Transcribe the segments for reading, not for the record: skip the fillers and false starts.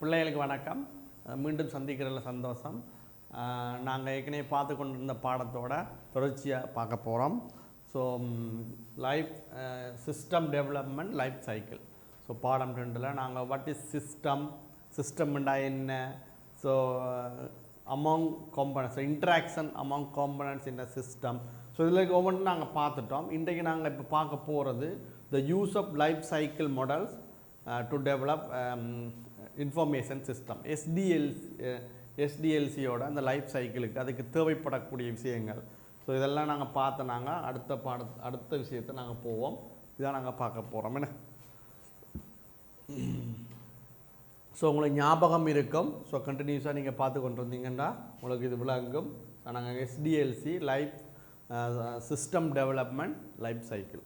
பிள்ளைகளுக்கு வணக்கம். மீண்டும் சந்திக்கிறதுல சந்தோஷம். நாங்கள் ஏற்கனவே பார்த்து கொண்டிருந்த பாடத்தோட தொடர்ச்சியாக பார்க்க போகிறோம். So life system development life cycle. So பாடம் 2ல் நாங்கள் வாட் இஸ் சிஸ்டம்ண்டா என்ன, so among components, interaction among components in a system. So இதில் ஒவ்வொன்றும் நாங்கள் பார்த்துட்டோம். இன்றைக்கு நாங்கள் இப்போ பார்க்க போகிறது the use of life cycle models to develop information system. எஸ்டிஎல்சியோட அந்த லைஃப் சைக்கிளுக்கு அதுக்கு தேவைப்படக்கூடிய விஷயங்கள். ஸோ இதெல்லாம் நாங்கள் பார்த்தோம். அடுத்த விஷயத்தை நாங்கள் போவோம். இதான் நாங்கள் பார்க்க போகிறோம். என்ன ஸோ உங்களுக்கு ஞாபகம் இருக்கும். ஸோ கண்டினியூஸாக நீங்கள் பார்த்து கொண்டு வந்தீங்கன்னா உங்களுக்கு இது விளங்கும். நாங்கள் SDLC life system development life cycle.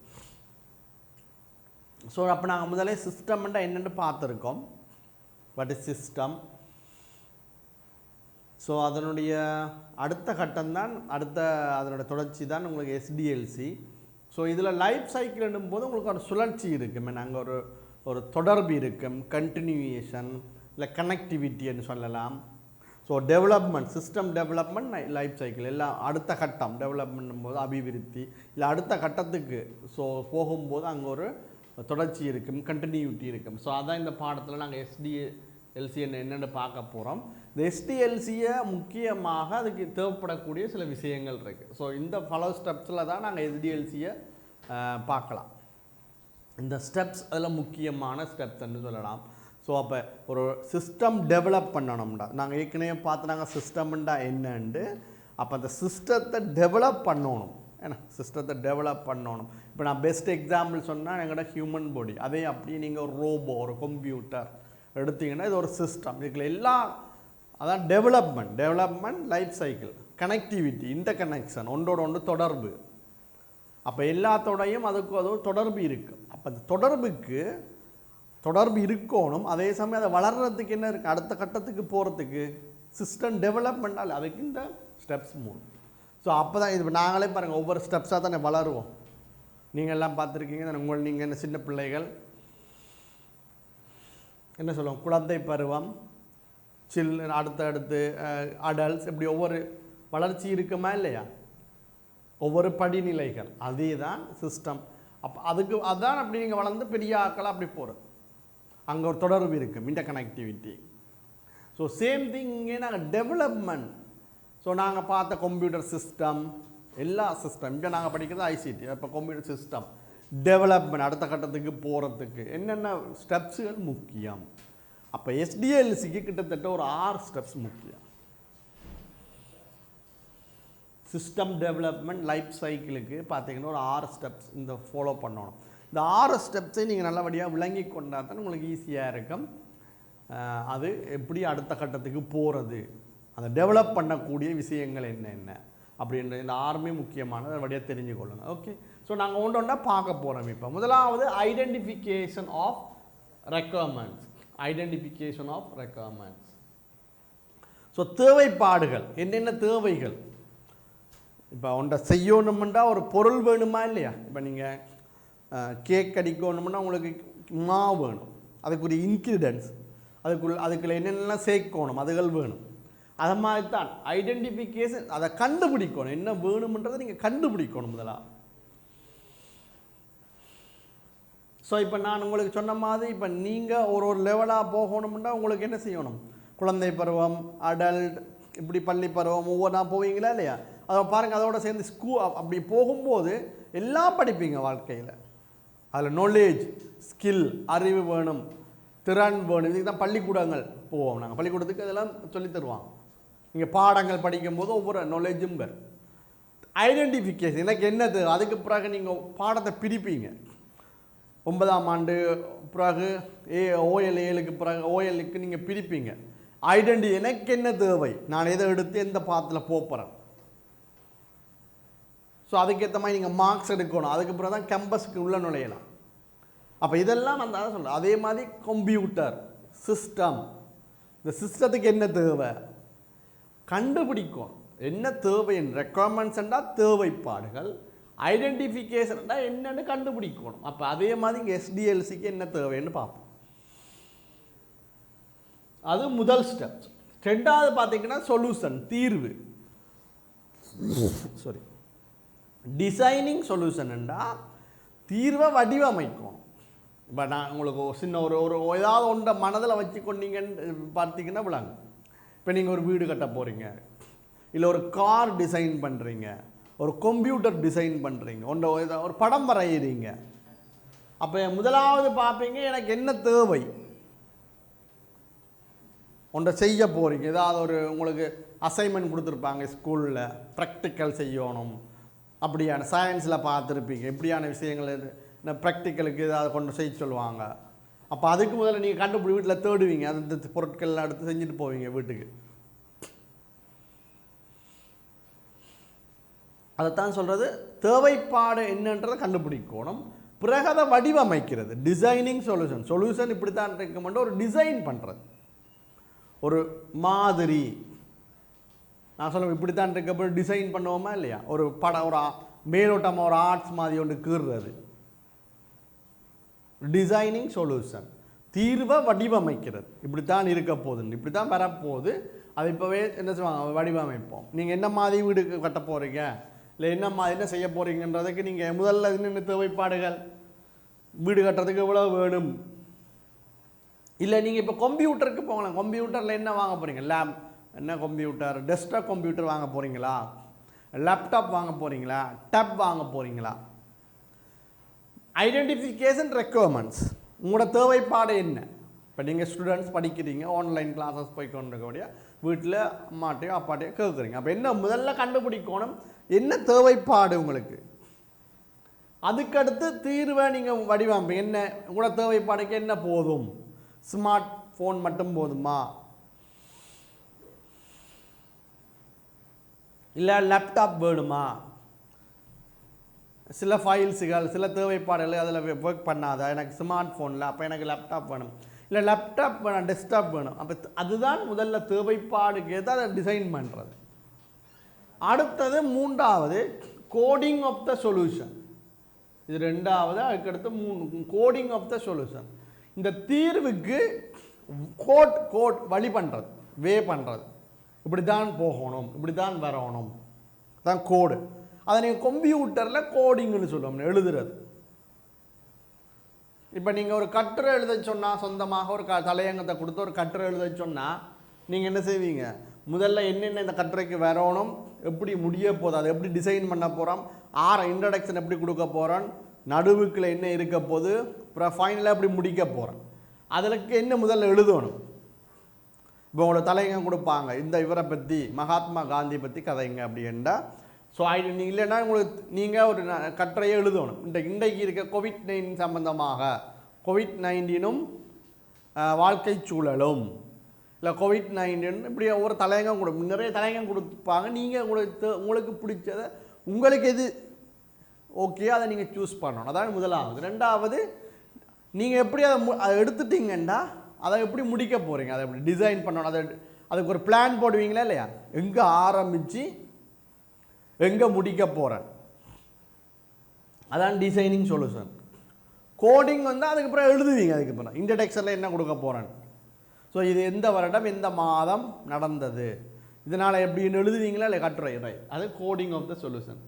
So அப்போ நாங்கள் முதலே சிஸ்டம்ன்றா என்னென்னு பார்த்துருக்கோம். What is system. ஸோ அதனுடைய அடுத்த கட்டம்தான், அதனுடைய தொடர்ச்சி தான் உங்களுக்கு எஸ்டிஎல்சி. ஸோ இதில் லைஃப் சைக்கிள் என்னும்போது உங்களுக்கு ஒரு சுழற்சி இருக்கும். அங்கே ஒரு தொடர்பு இருக்கும், கண்டினியூஷன் இல்லை கனெக்டிவிட்டின்னு சொல்லலாம். So development, system development life cycle எல்லாம் அடுத்த கட்டம். டெவலப்மெண்ட் போது அபிவிருத்தி இல்லை அடுத்த கட்டத்துக்கு ஸோ போகும்போது அங்கே ஒரு தொடர்ச்சி இருக்கும், கண்டினியூட்டி இருக்கும். ஸோ அதான் இந்த பாடத்தில் நாங்கள் எஸ்டிஎல்சி என்னென்னு பார்க்க போகிறோம். இந்த எஸ்டிஎல்சியை முக்கியமாக அதுக்கு தேவைப்படக்கூடிய சில விஷயங்கள் இருக்குது. ஸோ இந்த ஃபாலோ ஸ்டெப்ஸில் தான் நாங்கள் எஸ்டிஎல்சியை பார்க்கலாம். இந்த ஸ்டெப்ஸ் அதில் முக்கியமான ஸ்டெப்ஸ்ன்னு சொல்லலாம். ஸோ அப்போ ஒரு சிஸ்டம் டெவலப் பண்ணணும்டா, நாங்கள் ஏற்கனவே பார்த்து நாங்கள் சிஸ்டம்ண்டா என்னண்டு. அப்போ அந்த சிஸ்டத்தை டெவலப் பண்ணணும். ஏன்னா சிஸ்டத்தை டெவலப் பண்ணணும். இப்போ நான் பெஸ்ட் எக்ஸாம்பிள் சொன்னால் எங்களோட ஹியூமன் பாடி, அதே அப்படி நீங்கள் ஒரு ரோபோ, ஒரு கம்ப்யூட்டர் எடுத்தீங்கன்னா இது ஒரு சிஸ்டம். இதுக்குள்ள எல்லாம் அதான் development life cycle, connectivity, interconnection, ஒன்றோட ஒன்று தொடர்பு. அப்போ எல்லாத்தோடையும் அதுக்கு அது தொடர்பு இருக்குது. அப்போ அந்த தொடர்பு இருக்கணும். அதே சமயம் அதை வளர்கிறதுக்கு என்ன இருக்குது, அடுத்த கட்டத்துக்கு போகிறதுக்கு சிஸ்டம் டெவலப்மெண்ட்டால் அதுக்கு இந்த ஸ்டெப்ஸ் 3. ஸோ அப்போ தான் இது நாங்களே பாருங்கள், ஒவ்வொரு ஸ்டெப்ஸாக தானே வளருவோம். நீங்கள் எல்லாம் பார்த்துருக்கீங்க. நீங்கள் என்ன சின்ன பிள்ளைகள் என்ன சொல்லுவோம், குழந்தை பருவம், அடுத்து அடல்ட்ஸ், இப்படி ஒவ்வொரு வளர்ச்சி இருக்குமா இல்லையா, ஒவ்வொரு படிநிலைகள். அதே தான் சிஸ்டம். அப்போ அதான் அப்படி நீங்கள் வளர்ந்து பெரிய ஆக்கள் அப்படி போகிறது. அங்கே ஒரு தொடர்பு இருக்கும், இன்டர்கனெக்டிவிட்டி. ஸோ சேம் திங் இங்கே நாங்கள் டெவலப்மெண்ட். ஸோ நாங்கள் பார்த்த கம்ப்யூட்டர் சிஸ்டம், எல்லா சிஸ்டம், இப்போ நாங்கள் படிக்கிறது ஐசிடி. இப்போ கம்ப்யூட்டர் சிஸ்டம் டெவலப்மெண்ட் அடுத்த கட்டத்துக்கு போகிறதுக்கு என்னென்ன ஸ்டெப்ஸுகள் முக்கியம். அப்போ எஸ்டிஎல்சிக்கு கிட்டத்தட்ட ஒரு 6 ஸ்டெப்ஸ் முக்கியம். சிஸ்டம் டெவலப்மெண்ட் லைஃப் சைக்கிளுக்கு பார்த்தீங்கன்னா ஒரு 6 ஸ்டெப்ஸ் இந்த ஃபாலோ பண்ணணும். இந்த 6 ஸ்டெப்ஸை நீங்கள் நல்லபடியாக விளங்கி கொண்டால் தான் உங்களுக்கு ஈஸியாக இருக்கும். அது எப்படி அடுத்த கட்டத்துக்கு போகிறது, அந்த டெவலப் பண்ணக்கூடிய விஷயங்கள் என்னென்ன அப்படின்ற இந்த 6மே முக்கியமானது. அதை வழியாக தெரிஞ்சு கொள்ளுங்க. ஓகே. ஸோ நாங்கள் ஒன்றா பார்க்க போகிறோம். இப்போ முதலாவது ஐடென்டிஃபிகேஷன் ஆஃப் ரெக்குவயர்மெண்ட்ஸ். ஸோ தேவைப்பாடுகள், என்னென்ன தேவைகள். இப்போ ஒன்றை செய்யணும்னா ஒரு பொருள் வேணுமா இல்லையா. இப்போ நீங்கள் கேக் அடிக்கணும்னா உங்களுக்கு மாவு வேணும், அதுக்குரிய இன்க்ரீடியன்ஸ், அதுக்குள்ள என்னென்னலாம் சேர்க்கணும், அதுகள் வேணும். அது மாதிரி தான் ஐடென்டிஃபிகேஷன், அதை கண்டுபிடிக்கணும், என்ன வேணும்ன்றதை நீங்கள் கண்டுபிடிக்கணும் முதலாக. ஸோ இப்போ நான் உங்களுக்கு சொன்ன மாதிரி இப்போ நீங்கள் ஒரு லெவலாக போகணும்னா உங்களுக்கு என்ன செய்யணும், குழந்தை பருவம், அடல்ட், இப்படி பள்ளி பருவம் ஒவ்வொன்றா போவீங்களா இல்லையா. அதை பாருங்கள், அதோட சேர்ந்து அப்படி போகும்போது எல்லாம் படிப்பீங்க வாழ்க்கையில். அதில் நாலேஜ், ஸ்கில், அறிவு வேணும், திறன் வேணும். இதுக்கு தான் பள்ளிக்கூடங்கள் போவோம். நாங்கள் பள்ளிக்கூடத்துக்கு அதெல்லாம் சொல்லித் தருவாங்க. நீங்கள் பாடங்கள் படிக்கும்போது ஒவ்வொரு நாலேஜும் பேர். ஐடென்டிஃபிகேஷன், எனக்கு என்னது, அதுக்கு பிறகு நீங்கள் பாடத்தை பிரிப்பீங்க. 9ஆம் ஆண்டு பிறகு OL7க்கு பிறகு OLக்கு நீங்கள் பிரிப்பீங்க. எனக்கு என்ன தேவை, நான் எதை எடுத்து எந்த பாத்தில் போகிறேன். ஸோ அதுக்கேற்ற மாதிரி நீங்கள் மார்க்ஸ் எடுக்கணும். அதுக்கு பிறகு தான் கேம்பஸுக்கு உள்ள நுழையலாம். அப்போ இதெல்லாம் அந்த அதான் சொல்கிறேன். அதே மாதிரி கம்ப்யூட்டர் சிஸ்டம், இந்த சிஸ்டத்துக்கு என்ன தேவை கண்டுபிடிக்கும். என்ன தேவை, ரெக்குவயர்மெண்ட்ஸ்ன்றா தேவைப்பாடுகள், ஐடென்டிஃபிகேஷன்டா என்னென்னு கண்டுபிடிக்கணும். அப்போ அதே மாதிரி இங்கே எஸ்டிஎல்சிக்கு என்ன தேவைன்னு பார்ப்போம். அது முதல் ஸ்டெப். ரெண்டாவது பார்த்தீங்கன்னா சொல்யூஷன், தீர்வு. சாரி, டிசைனிங் சொல்யூஷன்டா தீர்வை வடிவமைக்கும். இப்போ நான் உங்களுக்கு சின்ன ஒரு ஏதாவது ஒன்றை மனதில் வச்சு கொண்டீங்கன்னு பார்த்தீங்கன்னா விளாங்க. இப்போ நீங்கள் ஒரு வீடு கட்ட போகிறீங்க, இல்லை ஒரு கார் டிசைன் பண்ணுறீங்க, ஒரு கம்ப்யூட்டர் டிசைன் பண்ணுறீங்க, ஒரு படம் வரைகிறீங்க. அப்போ முதலாவது பார்ப்பீங்க எனக்கு என்ன தேவை, ஒன்றை செய்ய போகிறீங்க. ஏதாவது ஒரு உங்களுக்கு அசைன்மெண்ட் கொடுத்துருப்பாங்க ஸ்கூலில், ப்ராக்டிக்கல் செய்யணும். அப்படியான சயின்ஸில் பார்த்துருப்பீங்க இப்படியான விஷயங்கள் இந்த ப்ராக்டிக்கலுக்கு ஏதாவது கொண்டு செய்ய சொல்லுவாங்க. அப்போ அதுக்கு முதல்ல நீங்கள் கண்டுபிடி வீட்டில் தேடுவீங்க, அந்த பொருட்கள்லாம் எடுத்து செஞ்சுட்டு போவீங்க வீட்டுக்கு. அதைத்தான் சொல்கிறது, தேவைப்பாடு என்னன்றதை கண்டுபிடிக்கணும். பிறகு அதை வடிவமைக்கிறது, டிசைனிங் சொல்யூஷன். சொல்யூஷன் இப்படி தான் இருக்குமென்று ஒரு டிசைன் பண்ணுறது, ஒரு மாதிரி. நான் சொல்லுவேன் இப்படி தான் இருக்கப்போ டிசைன் பண்ணுவோமா இல்லையா, ஒரு படம், ஒரு மேலோட்டமாக ஒரு ஆர்ட்ஸ் மாதிரி ஒன்று கீறுறது. டிசைனிங் சொல்யூஷன், தீர்வை வடிவமைக்கிறது. இப்படி தான் இருக்க போகுதுன்னு, இப்படி தான் வரப்போகுது. அது இப்போவே என்ன செய்வாங்க, வடிவமைப்போம். நீங்கள் என்ன மாதிரி வீடு கட்ட போகிறீங்க, இல்லை என்ன செய்ய போகிறீங்கன்றதுக்கு நீங்கள் முதல்ல என்னென்ன தேவைப்பாடுகள், வீடு கட்டுறதுக்கு எவ்வளோ வேணும். இல்லை நீங்கள் இப்போ கம்ப்யூட்டருக்கு போகலாம், கம்ப்யூட்டரில் என்ன வாங்க போகிறீங்க, லேப் என்ன கம்ப்யூட்டர், டெஸ்க்டாப் கம்ப்யூட்டர் வாங்க போகிறீங்களா, லேப்டாப் வாங்க போகிறீங்களா, டேப் வாங்க போகிறீங்களா. ஐடென்டிஃபிகேஷன் ரெக்குவயர்மெண்ட்ஸ், உங்களோட தேவைப்பாடு என்ன. இப்போ நீங்கள் ஸ்டூடெண்ட்ஸ் படிக்கிறீங்க, ஆன்லைன் கிளாஸஸ் போய் கொண்டிருக்கக்கூடிய வீட்டில் அம்மாட்டையோ அப்பாட்டையோ கேட்குறீங்க. அப்போ என்ன முதல்ல கண்டுபிடிக்கணும், என்ன தேவைப்பாடு உங்களுக்கு. அதுக்கடுத்து தீர்வை நீங்கள் வடிவமைப்பீங்க. என்ன உங்களோட தேவைப்பாடுக்கு என்ன போதும், ஸ்மார்ட் ஃபோன் மட்டும் போதுமா, இல்லை லேப்டாப் வேணுமா, சில ஃபைல்ஸுகள் சில தேவைப்பாடுகள் அதில் ஒர்க் பண்ணாதா, எனக்கு ஸ்மார்ட் ஃபோனில், அப்போ எனக்கு லேப்டாப் வேணும், இல்லை லேப்டாப் வேணும் டெஸ்க்டாப் வேணும். அப்போ அதுதான் முதல்ல தேவைப்பாடுக்கு ஏற்ற அதை டிசைன் பண்ணுறது. அடுத்தது மூன்றாவது கோடிங் ஆஃப் த சொல்யூஷன். இது ரெண்டாவது. அதுக்கடுத்து கோடிங் ஆஃப் த சொல்யூஷன். இந்த தீர்வுக்கு கோட் வழி பண்ணுறது, வே பண்ணுறது. இப்படி தான் போகணும், இப்படி தான் வரணும், தான் கோடு. அதை நீங்கள் கம்ப்யூட்டரில் கோடிங்னு சொல்லுவோம், எழுதுறது. இப்போ நீங்கள் ஒரு கட்டுரை எழுத சொன்னால், சொந்தமாக ஒரு தலையங்கத்தை கொடுத்து ஒரு கட்டுரை எழுத சொன்னால் நீங்கள் என்ன செய்வீங்க, முதல்ல என்னென்ன இந்த கட்டுரைக்கு வரணும், எப்படி முடிய போகுது, அதை எப்படி டிசைன் பண்ண போகிறோம், இன்ட்ரடக்ஷன் எப்படி கொடுக்க போகிறோம், நடுவுக்கில் என்ன இருக்க போகுது, அப்புறம் ஃபைனலாக எப்படி முடிக்க போகிறோம், அதற்கு என்ன முதல்ல எழுதணும். இப்போ உங்களோட தலையங்கம் கொடுப்பாங்க, இந்த இவரை பற்றி மகாத்மா காந்தி பற்றி கதைங்க அப்படின்னா, ஸோ நீங்கள் இல்லைன்னா உங்களுக்கு நீங்கள் ஒரு கட்டுரையை எழுதணும். இன்றைக்கு இருக்க கோவிட்-19 சம்பந்தமாக, கோவிட்-19ம் வாழ்க்கை சூழலும், இல்லை கோவிட்-19 இப்படி ஒரு தலையங்கம் நிறைய தலையங்கம் கொடுப்பாங்க. நீங்கள் உங்களுக்கு பிடிச்சதை, உங்களுக்கு எது ஓகே அதை நீங்கள் சூஸ் பண்ணணும். அதான் முதலாவது. ரெண்டாவது, நீங்கள் எப்படி அதை எடுத்துட்டீங்கன்னா அதை எப்படி முடிக்க போகிறீங்க, அதை எப்படி டிசைன் பண்ணணும், அதுக்கு ஒரு பிளான் போடுவீங்களா இல்லையா, எங்கே ஆரம்பித்து எங்கே முடிக்க போகிறேன், அதான் டிசைனிங் சொல்யூஷன். கோடிங் அதுக்கப்புறம் எழுதுவீங்க, அதுக்கப்புறம் இன்ட்ரடக்ஷனில் என்ன கொடுக்க போகிறேன், ஸோ இது எந்த வருடம் எந்த மாதம் நடந்தது, இதனால் எப்படின்னு எழுதுவீங்களா இல்லை கட்டுரை, அது கோடிங் ஆஃப் த சொல்யூஷன்.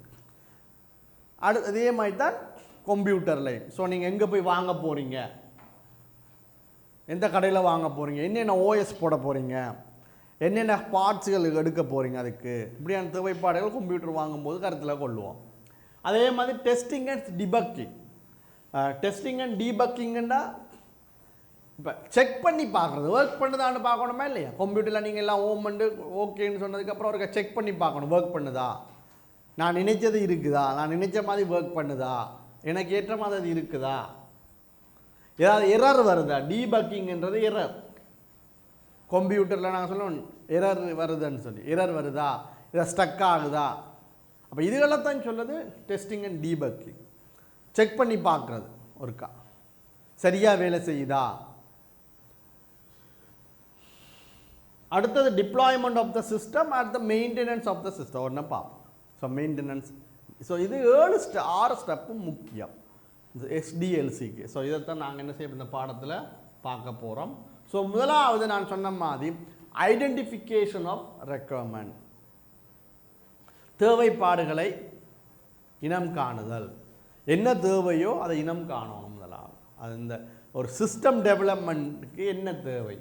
அதே மாதிரி தான் கம்ப்யூட்டரில். ஸோ நீங்கள் எங்கே போய் வாங்க போகிறீங்க, எந்த கடையில் வாங்க போகிறீங்க, என்னென்ன ஓஎஸ் போட போகிறீங்க, என்னென்ன பார்ட்ஸுகள் எடுக்க போகிறீங்க, அதுக்கு இப்படியான தேவைப்பாடுகள் கம்ப்யூட்டர் வாங்கும்போது கருத்தில் கொள்ளுவோம். அதே மாதிரி testing and debugging. Testing and டீபக்கிங்கன்னா இப்போ செக் பண்ணி பார்க்குறது, ஒர்க் பண்ணுதான்னு பார்க்கணுமா இல்லையா. கம்ப்யூட்டரில் நீங்கள் எல்லாம் ஓகேன்னு சொன்னதுக்கப்புறம் ஒரு செக் பண்ணி பார்க்கணும், ஒர்க் பண்ணுதா, நான் நினைச்சது இருக்குதா, நான் நினைச்ச மாதிரி ஒர்க் பண்ணுதா, எனக்கு ஏற்ற மாதிரி அது இருக்குதா, ஏதாவது எரர் வருதா. டீபக்கிங்ன்றது எரர். கம்ப்யூட்டரில் நாங்கள் சொல்லுவோம் எரர் வருதுன்னு சொல்லி, எரர் வருதா, இதை ஸ்டக் ஆகுதா. அப்போ இதுகளெல்லாம் தான் சொல்லுது டெஸ்டிங் அண்ட் டீபக்கிங். செக் பண்ணி பார்க்குறது, ஒருக்கா சரியாக வேலை செய்யுதா. அடுத்தது டிப்ளாய்மெண்ட் ஆஃப் த சிஸ்டம், அடுத்த மெயின்டெனன்ஸ் ஆஃப் த சிஸ்டம் ஒன்று பார்ப்போம். ஸோ மெயின்டெனன்ஸ், ஸோ இது 6 ஸ்டெப்பும் முக்கியம் இந்த எஸ்டிஎல்சிக்கு. ஸோ இதைத்தான் நாங்கள் என்ன செய்ய இந்த பாடத்தில் பார்க்க போகிறோம். ஸோ முதலாவது நான் சொன்ன மாதிரி ஐடென்டிஃபிகேஷன் ஆஃப் ரெக்குவயர்மெண்ட், தேவைப்பாடுகளை இனம் காணுதல். என்ன தேவையோ அதை இனம் காணணும் முதலாவது. அது இந்த ஒரு சிஸ்டம் டெவலப்மெண்ட்டுக்கு என்ன தேவை.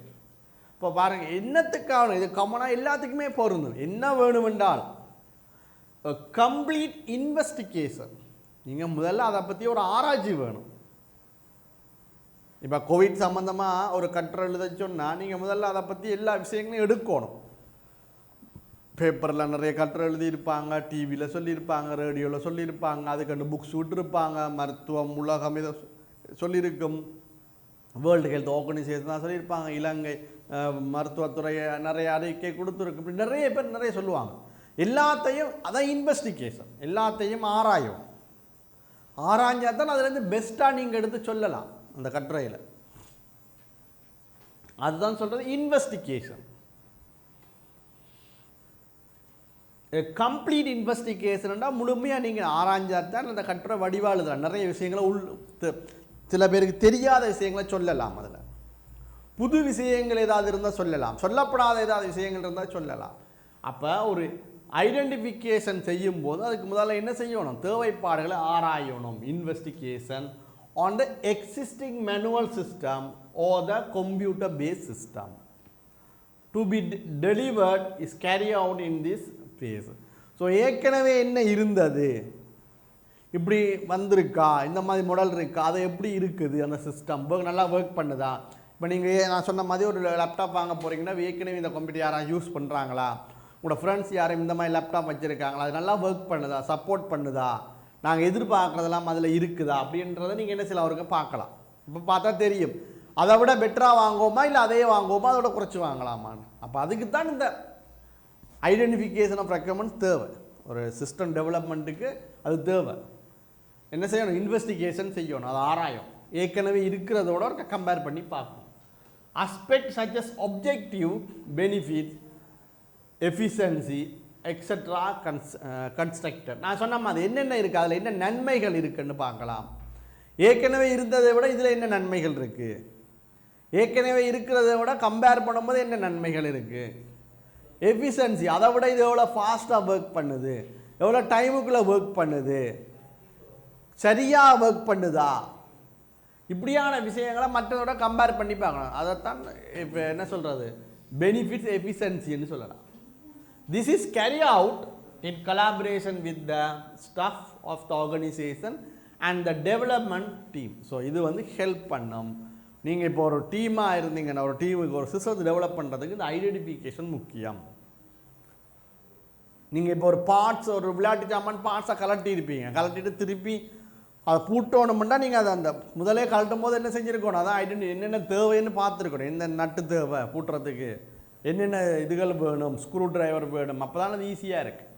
இப்போ பாருங்கள், என்னத்துக்கான இது காமனாக எல்லாத்துக்குமே பொருந்தும். என்ன வேணுமென்றால் கம்ப்ளீட் இன்வெஸ்டிகேஷன். நீங்கள் முதல்ல அதை பற்றி ஒரு ஆராய்ச்சி வேணும். இப்போ கோவிட் சம்மந்தமாக ஒரு கட்டுரை எழுத சொன்னால் நீங்கள் முதல்ல அதை பற்றி எல்லா விஷயங்களையும் எடுக்கணும். பேப்பரில் நிறைய கட்டுரை எழுதியிருப்பாங்க, டிவியில் சொல்லியிருப்பாங்க, ரேடியோவில் சொல்லியிருப்பாங்க, அதுக்கண்டு புக்ஸ் விட்டுருப்பாங்க, மருத்துவம் உலகம் இதை சொல்லியிருக்கும், வேர்ல்டு ஹெல்த் ஆர்கனைசேஷன் சொல்லியிருப்பாங்க, இலங்கை மருத்துவத்துறையை நிறைய அறிக்கை கொடுத்துருக்கு, இப்படி நிறைய பேர் நிறைய சொல்லுவாங்க. எல்லாத்தையும் அதான் இன்வெஸ்டிகேஷன், எல்லாத்தையும் ஆராயும். ஆராய்ஞ்சால் தான் அதுலேருந்து பெஸ்ட்டாக நீங்கள் எடுத்து சொல்லலாம் அந்த கட்டுரையில். அதுதான் சொல்கிறது இன்வெஸ்டிகேஷன். கம்ப்ளீட் இன்வெஸ்டிகேஷன்டா முழுமையாக நீங்கள் ஆராய்ஞ்சால் தான் அந்த கட்டுரை வடிவாளுதான். நிறைய விஷயங்களை சில பேருக்கு தெரியாத விஷயங்களை சொல்லலாம். அதில் புது விஷயங்கள் ஏதாவது இருந்தால் சொல்லலாம், சொல்லப்படாத ஏதாவது விஷயங்கள் இருந்தால் சொல்லலாம். அப்போ ஒரு ஐடென்டிஃபிகேஷன் செய்யும்போது அதுக்கு முதல்ல என்ன செய்யணும், தேவைப்பாடுகளை ஆராயணும். Investigation on the existing manual system or the computer based system to be delivered is carry out in this phase. So ஏற்கனவே என்ன இருந்தது, இப்படி வந்திருக்கா, இந்த மாதிரி மாடல் இருக்கா, அது எப்படி இருக்குது, அந்த சிஸ்டம் நல்லா ஒர்க் பண்ணுதா. இப்போ நீங்கள் நான் சொன்ன மாதிரி ஒரு லேப்டாப் வாங்க போகிறீங்கன்னா ஏற்கனவே இந்த கம்ப்யூட்டர் யாராவது யூஸ் பண்ணுறாங்களா, உங்களோட ஃப்ரெண்ட்ஸ் யாரும் இந்த மாதிரி லேப்டாப் வச்சுருக்காங்களா, அது நல்லா ஒர்க் பண்ணுதா, சப்போர்ட் பண்ணுதா, நாங்கள் எதிர்பார்க்குறதெல்லாம் அதில் இருக்குதா அப்படின்றத நீங்கள் என்ன சில அவருக்கு பார்க்கலாம். இப்போ பார்த்தா தெரியும், அதை விட பெட்டராக வாங்குவோமா இல்லை அதையே வாங்குவோமா, அதோட குறைச்சி வாங்கலாமான்னு. அப்போ அதுக்கு தான் இந்த ஐடென்டிஃபிகேஷன் ஆஃப் ரெக்குவயர்மெண்ட்ஸ் தேவை. ஒரு சிஸ்டம் டெவலப்மெண்ட்டுக்கு அது தேவை. என்ன செய்யணும், இன்வெஸ்டிகேஷன் செய்யணும், அது ஆராயும், ஏற்கனவே இருக்கிறதோட கம்பேர் பண்ணி பார்க்கணும். Aspect such as objective, benefits, efficiency extra constructor. நான் சொன்ன மாதிரி என்னென்ன இருக்குது, அதில் என்ன நன்மைகள் இருக்குன்னு பார்க்கலாம். ஏற்கனவே இருந்ததை விட இதில் என்ன நன்மைகள் இருக்குது, ஏற்கனவே இருக்கிறத விட கம்பேர் பண்ணும்போது என்ன நன்மைகள் இருக்குது. எஃபிஷியன்சி, அதை விட இது எவ்வளோ ஃபாஸ்ட்டாக ஒர்க் பண்ணுது, எவ்வளோ டைமுக்குள்ளே ஒர்க் பண்ணுது, சரியாக ஒர்க் பண்ணுதா, இப்படியான விஷயங்களை மற்றதோட கம்பேர் பண்ணி பார்க்கணும். அதைத்தான் இப்போ என்ன சொல்கிறது, பெனிஃபிட்ஸ் எஃபிஷியன்சின்னு சொல்லலாம். This is carried out in collaboration with the staff of the organization and the development team. So இது வந்து ஹெல்ப் பண்ணும். நீங்கள் இப்போ ஒரு டீமாக இருந்தீங்கன்னா ஒரு டீமுக்கு ஒரு சிஸ்டத்தை டெவலப் பண்ணுறதுக்கு இந்த ஐடென்டிஃபிகேஷன் முக்கியம். நீங்கள் இப்போ ஒரு பார்ட்ஸ், ஒரு விளையாட்டு சாமான் பார்ட்ஸை கலட்டியிருப்பீங்க, கலட்டிட்டு திருப்பி அதை பூட்டணும்னா நீங்கள் அதை அந்த முதலே கலட்டும் போது என்ன செஞ்சுருக்கணும், அதான் என்னென்ன தேவைன்னு பார்த்துருக்கணும். எந்த நட்டு தேவை பூட்டுறதுக்கு, என்னென்ன இதுகள் வேணும், ஸ்க்ரூ டிரைவர் வேணும், அப்போ தான் அது ஈஸியாக இருக்குது.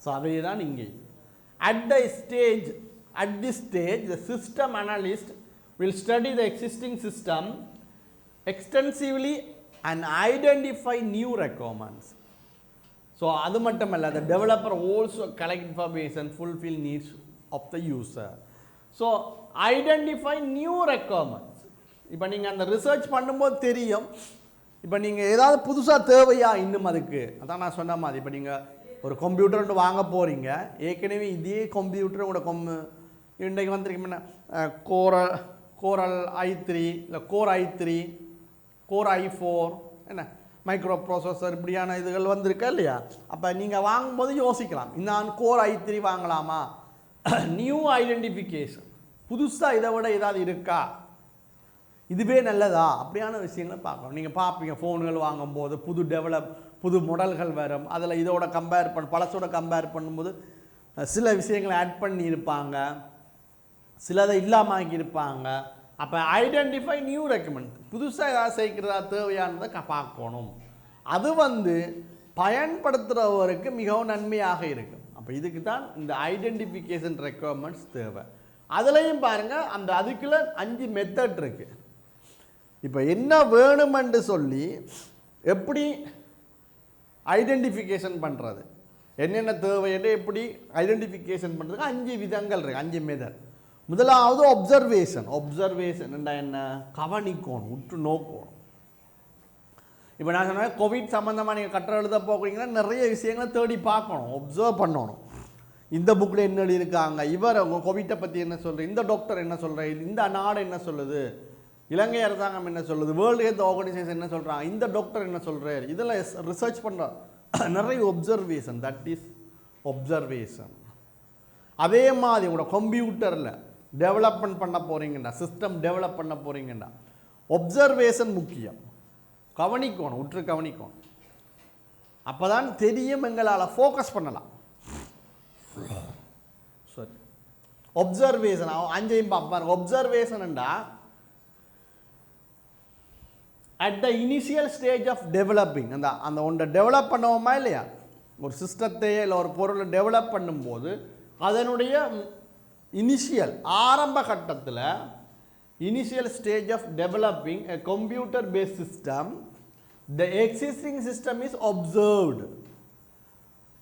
ஸோ அதே தான் இங்கே at this stage the system analyst will study the existing system extensively and identify new requirements. So அது மட்டும் இல்லை, the developer also collect information fulfil needs of the user. So identify new requirements. இப்போ நீங்கள் அந்த research பண்ணும்போது தெரியும், இப்போ நீங்கள் ஏதாவது புதுசாக தேவையா இன்னும் அதுக்கு. அதான் நான் சொன்ன மாதிரி, இப்போ நீங்கள் ஒரு கம்ப்யூட்டர் வாங்க போகிறீங்க, ஏற்கனவே இதே கம்ப்யூட்டர் உங்களோட இன்றைக்கு வந்திருக்கீங்கன்னா கோரல் i3 இல்லை கோர் i3, கோர் i4, என்ன மைக்ரோ ப்ராசஸர், இப்படியான இதுகள் வந்திருக்கா இல்லையா. அப்போ நீங்கள் வாங்கும்போது யோசிக்கலாம், நான் கோர் i3 வாங்கலாமா, நியூ ஐடென்டிஃபிகேஷன், புதுசாக இதை விட ஏதாவது இருக்கா, இதுவே நல்லதா, அப்படியான விஷயங்களை பார்க்கணும். நீங்கள் பார்ப்பீங்க ஃபோன்கள் வாங்கும்போது புது மாடல்கள் வரும், அதில் இதோட பழசோட கம்பேர் பண்ணும்போது சில விஷயங்களை ஆட் பண்ணியிருப்பாங்க, சிலதை இல்லாமல் ஆக்கியிருப்பாங்க. அப்போ ஐடென்டிஃபை நியூ ரெக்கமெண்ட், புதுசாக ஏதாவது சேர்க்கிறதா தேவையானதை பார்க்கணும். அது வந்து பயன்படுத்துகிறவருக்கு மிகவும் நன்மையாக இருக்கும். அப்போ இதுக்கு தான் இந்த ஐடென்டிஃபிகேஷன் ரெக்குவயர்மெண்ட்ஸ் தேவை. அதுலேயும் பாருங்கள், அந்த அதுக்குள்ள 5 மெத்தட் இருக்குது. இப்போ என்ன வேணுமென்று சொல்லி எப்படி ஐடென்டிஃபிகேஷன் பண்ணுறது, என்னென்ன தேவைன்னு எப்படி ஐடென்டிஃபிகேஷன் பண்ணுறதுக்கு 5 விதங்கள் இருக்குது, 5 மெத்தட். முதலாவது ஒப்சர்வேஷன். ஒப்சர்வேஷன் என்ன, கவனிக்கணும், உற்று நோக்கணும். இப்போ நான் சொன்னேன் கோவிட் சம்மந்தமாக நீங்கள் கட்டுரை எழுத போகிறீங்கன்னா நிறைய விஷயங்களை தேடி பார்க்கணும், ஒப்சர்வ் பண்ணணும். இந்த புக்கில் என்ன எழுதியிருக்காங்க, இவர் உங்கள் கோவிட்டை பற்றி என்ன சொல்கிறார், இந்த டாக்டர் என்ன சொல்கிறார், இந்த நாடு என்ன சொல்லுது, இலங்கை அரசாங்கம் என்ன சொல்லுது, வேர்ல்டு ஹெல்த் ஆர்கனைசேஷன் என்ன சொல்கிறாங்க, இந்த டாக்டர் என்ன சொல்கிறார், இதெல்லாம் ரிசர்ச் பண்ணுற நிறைய ஒப்சர்வேஷன். That is observation. அதே மாதிரி உங்களோட கம்ப்யூட்டரில் டெவலப்மெண்ட் பண்ண போகிறீங்கண்டா, சிஸ்டம் டெவலப் பண்ண போகிறீங்கண்டா, ஒப்சர்வேஷன் முக்கியம். கவனிக்கணும், உற்று கவனிக்கணும். அப்போ தான் தெரியும், எங்களால் ஃபோக்கஸ் பண்ணலாம். சரி, ஒப்சர்வேஷன் 5ஐயும் பார்ப்பாங்க. ஒப்சர்வேஷன்டா at the initial stage of developing, அந்த ஒன்றை டெவலப் பண்ணுவோமா இல்லையா, ஒரு சிஸ்டத்தையே இல்லை ஒரு பொருளை டெவலப் பண்ணும்போது அதனுடைய இனிஷியல் ஆரம்ப கட்டத்தில் initial stage of developing a computer based system, the existing system is observed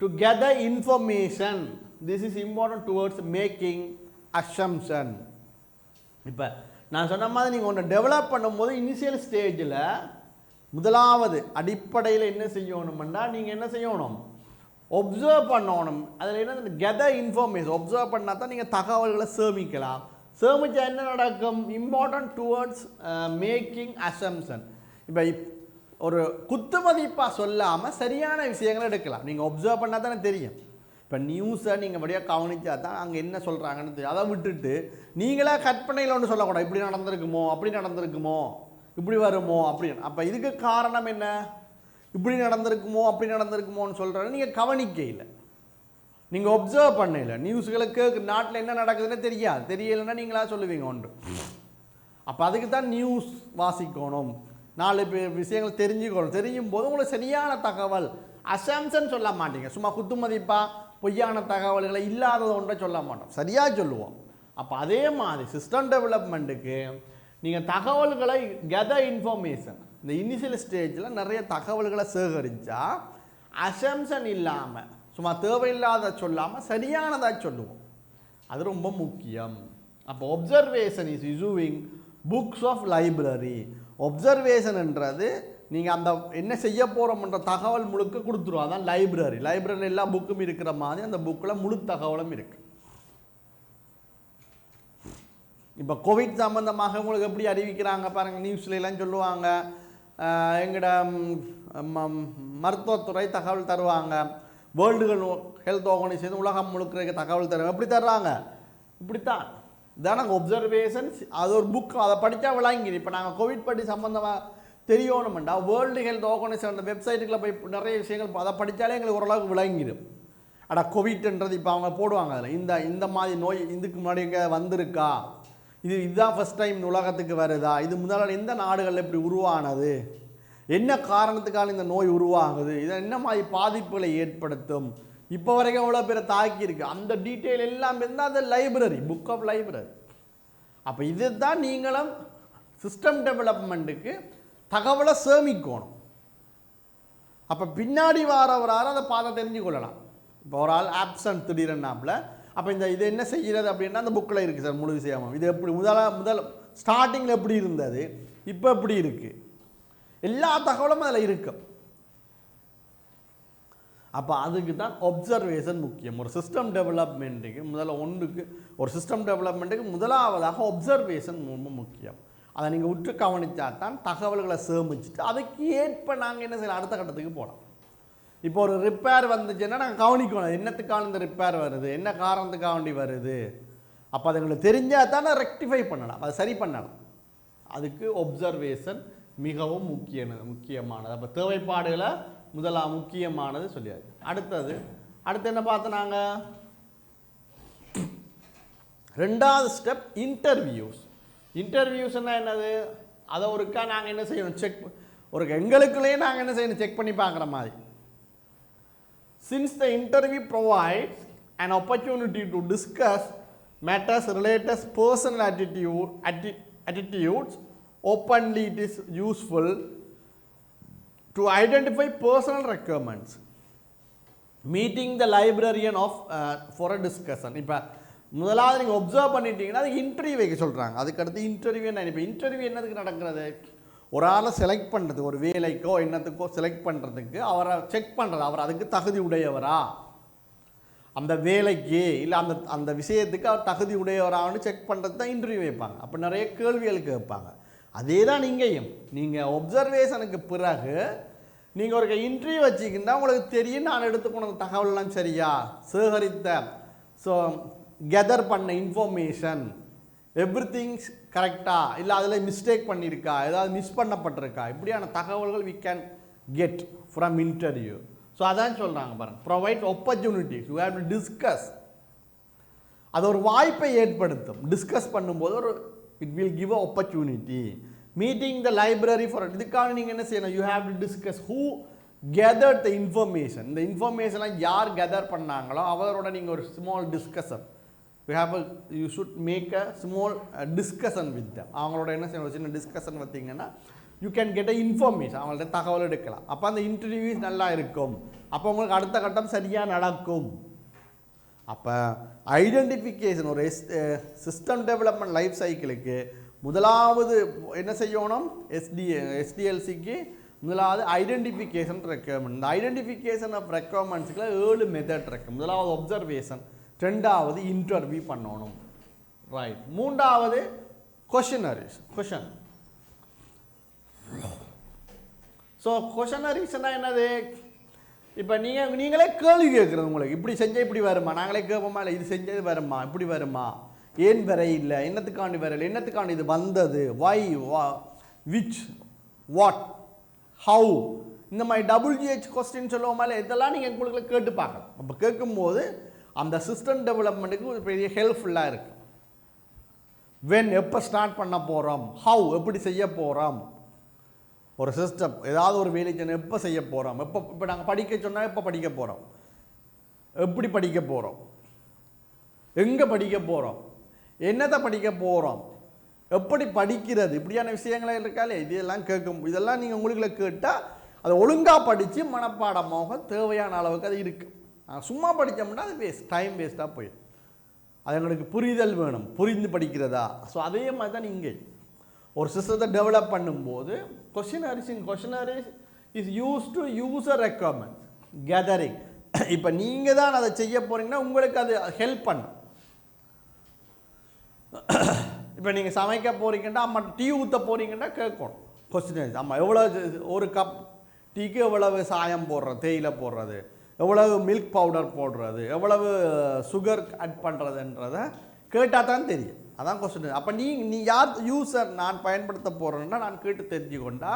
to gather information. This is important towards making assumption. இப்போ நான் சொன்ன மாதிரி நீங்கள் ஒன்று டெவலப் பண்ணும்போது இனிஷியல் ஸ்டேஜில் முதலாவது அடிப்படையில் என்ன செய்யணும்னா நீங்கள் என்ன செய்யணும், ஒப்சர்வ் பண்ணணும். அதில் என்ன கெதர் இன்ஃபர்மேஷன். ஒப்சர்வ் பண்ணால் தான் நீங்கள் தகவல்களை சேமிக்கலாம். சேமிச்சா என்ன நடக்கும், இம்பார்ட்டன்ட் டுவர்ட்ஸ் மேக்கிங் அசம்ஷன். இப்போ ஒரு குத்துமதிப்பாக சொல்லாமல் சரியான விஷயங்களை எடுக்கலாம். நீங்கள் ஒப்சர்வ் பண்ணால் தானே தெரியும். இப்போ நியூஸை நீங்கள் வழியாக கவனித்தா தான் அங்கே என்ன சொல்கிறாங்கன்னு தெரியும். அதை விட்டுட்டு நீங்களே கற்பனையில் ஒன்று சொல்லக்கூடாது, இப்படி நடந்திருக்குமோ, அப்படி நடந்திருக்குமோ, இப்படி வருமோ அப்படின்னு. அப்போ இதுக்கு காரணம் என்ன, இப்படி நடந்திருக்குமோ அப்படி நடந்திருக்குமோன்னு சொல்கிறாங்க. நீங்கள் கவனிக்க இல்லை, நீங்கள் ஒப்சர்வ் பண்ணல. நியூஸ்களுக்கு நாட்டில் என்ன நடக்குதுன்னு தெரியாது, தெரியலைன்னா நீங்களா சொல்லுவீங்க ஒன்று. அப்போ அதுக்கு தான் நியூஸ் வாசிக்கணும், 4 விஷயங்கள் தெரிஞ்சுக்கணும். தெரியும் போது உங்களுக்கு சரியான தகவல், அசம்ஷன் சொல்ல மாட்டீங்க. சும்மா குத்துமதிப்பா பொய்யான தகவல்களை இல்லாதது ஒன்றை சொல்ல மாட்டோம், சரியாக சொல்லுவோம். அப்போ அதே மாதிரி சிஸ்டம் டெவலப்மெண்ட்டுக்கு நீங்கள் தகவல்களை கெதர் இன்ஃபர்மேஷன் இந்த இனிஷியல் ஸ்டேஜில் நிறைய தகவல்களை சேகரித்தா அசம்ஷன் இல்லாமல் சும்மா தேவையில்லாத சொல்லாமல் சரியானதாக சொல்லுவோம். அது ரொம்ப முக்கியம். அப்போ observation is using books of library. ஒப்சர்வேஷன்ன்றது நீங்கள் அந்த என்ன செய்ய போகிறோம்ன்ற தகவல் முழுக்க கொடுத்துருவோம். அதான் லைப்ரரி. லைப்ரரியில் எல்லா புக்கும் இருக்கிற மாதிரி அந்த புக்கில் முழு தகவலும் இருக்குது. இப்போ கோவிட் சம்மந்தமாக உங்களுக்கு எப்படி அறிவிக்கிறாங்க பாருங்கள், நியூஸ்லாம் சொல்லுவாங்க, எங்கட மருத்துவத்துறை தகவல் தருவாங்க, வேர்ல்டு ஹெல்த் ஆர்கனைசேஷன் உலகம் முழுக்க தகவல் தருவாங்க. எப்படி தர்றாங்க, இப்படித்தான். இதான் நாங்கள் ஒப்சர்வேஷன்ஸ். அது ஒரு புக், அதை படித்தா விளங்கிடும். இப்போ நாங்கள் கோவிட் பற்றி சம்மந்தமாக தெரியணுமெண்டா வேர்ல்டு ஹெல்த் ஆர்கனைசேஷன் அந்த வெப்சைட்டுக்குள்ளே போய் நிறைய விஷயங்கள் அதை படித்தாலே எங்களுக்கு ஓரளவுக்கு விளங்கிடும். ஆனால் கோவிட்ன்றது இப்போ அவங்க போடுவாங்க அதில் இந்த மாதிரி நோய் இதுக்கு முன்னாடி எங்கே வந்திருக்கா, இதுதான் ஃபஸ்ட் டைம் உலகத்துக்கு வருதா, இது முதல்ல எந்த நாடுகளில் இப்படி உருவானது, என்ன காரணத்துக்கான இந்த நோய் உருவாகுது, இதை என்ன மாதிரி பாதிப்புகளை ஏற்படுத்தும், இப்போ வரைக்கும் எவ்வளோ பேரை தாக்கியிருக்கு, அந்த டீட்டெயில் எல்லாம் இருந்தால் அது லைப்ரரி, புக் ஆஃப் லைப்ரரி. அப்போ இது தான் நீங்களும் சிஸ்டம் டெவலப்மெண்ட்டுக்கு தகவலை சேமிக்கணும். அப்போ பின்னாடி வாரவரால் அதை பார்த்து தெரிஞ்சு கொள்ளலாம். இப்போ ஒரு ஆள் ஆப்சன்ட் திடீரென்னாப்பில், அப்போ இது என்ன செய்கிறது அப்படின்னா அந்த புக்கில் இருக்குது சார் முழு விஷயமும். இது எப்படி முதல் ஸ்டார்டிங்கில் எப்படி இருந்தது, இப்போ எப்படி இருக்குது, எல்லா தகவலும் அதில் இருக்கும். அப்போ அதுக்கு தான் ஒப்சர்வேஷன் முக்கியம். ஒரு சிஸ்டம் டெவலப்மெண்ட்டுக்கு ஒரு சிஸ்டம் டெவலப்மெண்ட்டுக்கு முதலாவதாக ஒப்சர்வேஷன் ரொம்ப முக்கியம். அதை நீங்கள் உற்று கவனித்தா தான் தகவல்களை சேமிச்சுட்டு அதுக்கு ஏற்ப நாங்கள் என்ன செய்யலாம், அடுத்த கட்டத்துக்கு போகலாம். இப்போ ஒரு ரிப்பேர் வந்துச்சுன்னா நாங்கள் கவனிக்கணும், என்னத்துக்கான இந்த ரிப்பேர் வருது, என்ன காரணத்துக்காக வேண்டி வருது. அப்போ அது எங்களுக்கு தெரிஞ்சால் தானே ரெக்டிஃபை பண்ணலாம், அதை சரி பண்ணலாம். அதுக்கு ஒப்சர்வேஷன் மிகவும் முக்கியமானது. அப்போ தேவைப்பாடுகளை முக்கியமானது சொல்லியாச்சு. அடுத்து என்ன பார்த்தோம் நாங்கள், ரெண்டாவது ஸ்டெப் இன்டர்வியூஸ். இன்டர்வியூஸ்னா என்னது, அதை ஒருக்கா நாங்கள் என்ன செய்யணும், எங்களுக்குள்ளேயே நாங்கள் என்ன செய்யணும், செக் பண்ணி பார்க்குற மாதிரி. Since the interview provides an opportunity to discuss matters related to personal attitudes openly, it is useful to identify personal requirements. Meeting the librarian for a discussion. இப்போ முதலாவது நீங்கள் ஒப்சர்வ் பண்ணிட்டீங்கன்னா அது இன்டர்வியூ வைக்க சொல்கிறாங்க. அதுக்கடுத்து இன்டர்வியூ என்ன, இப்போ இன்டர்வியூ என்னதுக்கு நடக்கிறது, ஒரு ஆளை செலக்ட் பண்ணுறதுக்கு ஒரு வேலைக்கோ என்னத்துக்கோ செலக்ட் பண்ணுறதுக்கு அவரை செக் பண்ணுறது அவர் அதுக்கு தகுதி உடையவரா, அந்த வேலைக்கு இல்லை அந்த அந்த விஷயத்துக்கு அவர் தகுதி உடையவரான்னு செக் பண்ணுறது தான் இன்டர்வியூ வைப்பாங்க. அப்போ நிறைய கேள்விகளுக்கு வைப்பாங்க. அதே தான் நீங்கையும் நீங்கள் ஒப்சர்வேஷனுக்கு பிறகு நீங்கள் ஒரு இன்டர்வியூ வச்சிங்கன்னா உங்களுக்கு தெரியும் நான் எடுத்துக்கொண்ட தகவல்லாம் சரியா, சேகரித்த ஸோ கெதர் பண்ண இன்ஃபர்மேஷன் எவ்ரிதிங்ஸ் கரெக்டாக இல்லை அதில் மிஸ்டேக் பண்ணியிருக்கா, ஏதாவது மிஸ் பண்ணப்பட்டிருக்கா, இப்படியான தகவல்கள் we can get from interview. So அதான் சொல்கிறாங்க பாருங்கள், provide opportunities you have to discuss. அது ஒரு வாய்ப்பை ஏற்படுத்தும். டிஸ்கஸ் பண்ணும்போது ஒரு it will give a opportunity. Meeting the library for இதுக்காக நீங்கள் என்ன செய்யணும், you have to discuss who gather the information. இந்த இன்ஃபர்மேஷன்லாம் யார் கெதர் பண்ணாங்களோ அவரோட நீங்கள் ஒரு small discussion you should make a small discussion with them. அவங்களோட என்ன செய்யணும், சின்ன டிஸ்கஷன் பார்த்தீங்கன்னா you can get a information, அவங்கள்ட்ட தகவல் எடுக்கலாம். அப்போ அந்த இன்டர்வியூஸ் நல்லா இருக்கும். அப்போ உங்களுக்கு அடுத்த கட்டம் சரியாக நடக்கும். அப்போ ஐடென்டிஃபிகேஷன் ஒரு சிஸ்டம் டெவலப்மெண்ட் லைஃப் சைக்கிளுக்கு முதலாவது என்ன செய்யணும், எஸ்டிஎல்சிக்கு முதலாவது ஐடென்டிஃபிகேஷன் ரெக்யர்மெண்ட். இந்த ஐடென்டிஃபிகேஷன் ஆஃப் ரெக்யர்மெண்ட்ஸுக்குள்ள 7 மெத்தட் இருக்குது. முதலாவது ஒப்சர்வேஷன், ரெண்டாவது இன்டர்வியூ பண்ணணும், ரைட். மூன்றாவது கொஷனரிஸ், கொஷன். ஸோ கொஷனரிஸ்னா என்னது, இப்போ நீங்களே கேள்வி கேட்குறது, உங்களுக்கு இப்படி செஞ்சால் இப்படி வருமா, நாங்களே கேட்போமா, இல்லை இது செஞ்சது வருமா, இப்படி வருமா, ஏன் வர இல்லை, என்னத்துக்காண்டி வரல, என்னத்துக்காண்டி இது வந்தது, வை, விச், வாட், ஹவு, இந்த மாதிரி WH கொஸ்டின் சொல்லுவோமா இல்லை, இதெல்லாம் நீங்கள் உங்களுக்கு கேட்டு பார்க்கலாம். அப்போ கேட்கும்போது அந்த சிஸ்டம் டெவலப்மெண்ட்டுக்கு ஒரு பெரிய ஹெல்ப்ஃபுல்லாக இருக்குது. வென் எப்போ ஸ்டார்ட் பண்ண போகிறோம், ஹவு எப்படி செய்ய போகிறோம், ஒரு சிஸ்டம் ஏதாவது ஒரு வேலை எப்போ செய்ய போகிறோம், இப்போ நாங்கள் படிக்க சொன்னால் எப்போ படிக்க போகிறோம், எப்படி படிக்க போகிறோம், எங்கே படிக்க போகிறோம், என்னத்தை படிக்க போகிறோம், எப்படி படிக்கிறது, இப்படியான விஷயங்களே இருக்காலே, இதெல்லாம் கேட்கும். இதெல்லாம் நீங்கள் உங்களுக்குள்ள கேட்டால் அதை ஒழுங்காக படித்து மனப்பாடமாக தேவையான அளவுக்கு அது இருக்குது. சும்மா படித்தோம்னா அது வேஸ்ட், டைம் வேஸ்ட்டாக போயிடும். அது எங்களுக்கு புரிதல் வேணும், புரிந்து படிக்கிறதா. ஸோ அதே மாதிரி தான் இங்கே ஒரு சிஸ்டத்தை டெவலப் பண்ணும்போது questionnaires is use to user requirements gathering. இப்போ நீங்கள் தான் அதை செய்ய போகிறீங்கன்னா உங்களுக்கு அது ஹெல்ப் பண்ணும். இப்போ நீங்கள் சமைக்க போகிறீங்கன்னா அம்மா டீ ஊற்ற போகிறீங்கன்னா கேட்கணும் கொஸ்டின். அம்மா எவ்வளோ ஒரு கப் டீக்கு எவ்வளவு சாயம் போடுறது, தேயிலை போடுறது, எவ்வளவு மில்க் பவுடர் போடுறது, எவ்வளவு சுகர் ஆட் பண்ணுறதுன்றதை கேட்டால் தான் தெரியும். அதான் கொஸ்டின். அப்போ நீ யார் யூசர், நான் பயன்படுத்த போகிறேன்னா நான் கேட்டு தெரிஞ்சுக்கொண்டா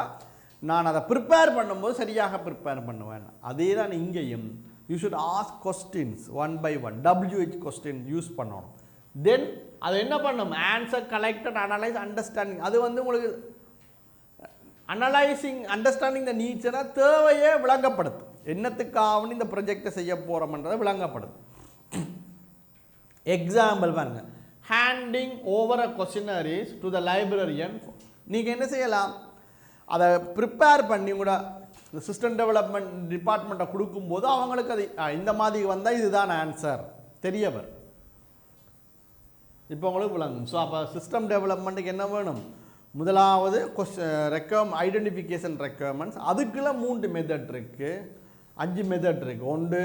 நான் அதை ப்ரிப்பேர் பண்ணும்போது சரியாக ப்ரிப்பேர் பண்ணுவேன். அதே தான் இங்கேயும் you should ask questions 1 by 1 WH question use பண்ணணும். தென் அது என்ன பண்ணும், ஆன்சர் கலெக்டட் அனலைஸ் அண்டர்ஸ்டாண்டிங். அது உங்களுக்கு அனலைசிங் அண்டர்ஸ்டாண்டிங் த நீட்ஸ்னா தேவையே விளங்கப்படுத்தும். என்னத்துக்காக இந்த ப்ரொஜெக்டை செய்ய போகிறோம்ன்றதை விளங்கப்படுது. எக்ஸாம்பிள் பாருங்க, handing over a questionnaires to the librarian. நீங்கள் என்ன செய்யலாம், அதை ப்ரிப்பேர் பண்ணி கூட இந்த சிஸ்டம் டெவலப்மெண்ட் டிபார்ட்மெண்ட்டை கொடுக்கும்போது அவங்களுக்கு அது இந்த மாதிரி வந்தால் இதுதான் ஆன்சர் தெரிய வரும். இப்போ உங்களுக்கு விளங்கும். ஸோ அப்போ சிஸ்டம் டெவலப்மெண்ட்டுக்கு என்ன வேணும், முதலாவது ஐடென்டிஃபிகேஷன் ரெக்வயர்மெண்ட்ஸ். அதுக்குள்ள 3 மெத்தட் இருக்குது, 5 மெத்தட் இருக்குது. ஒன்று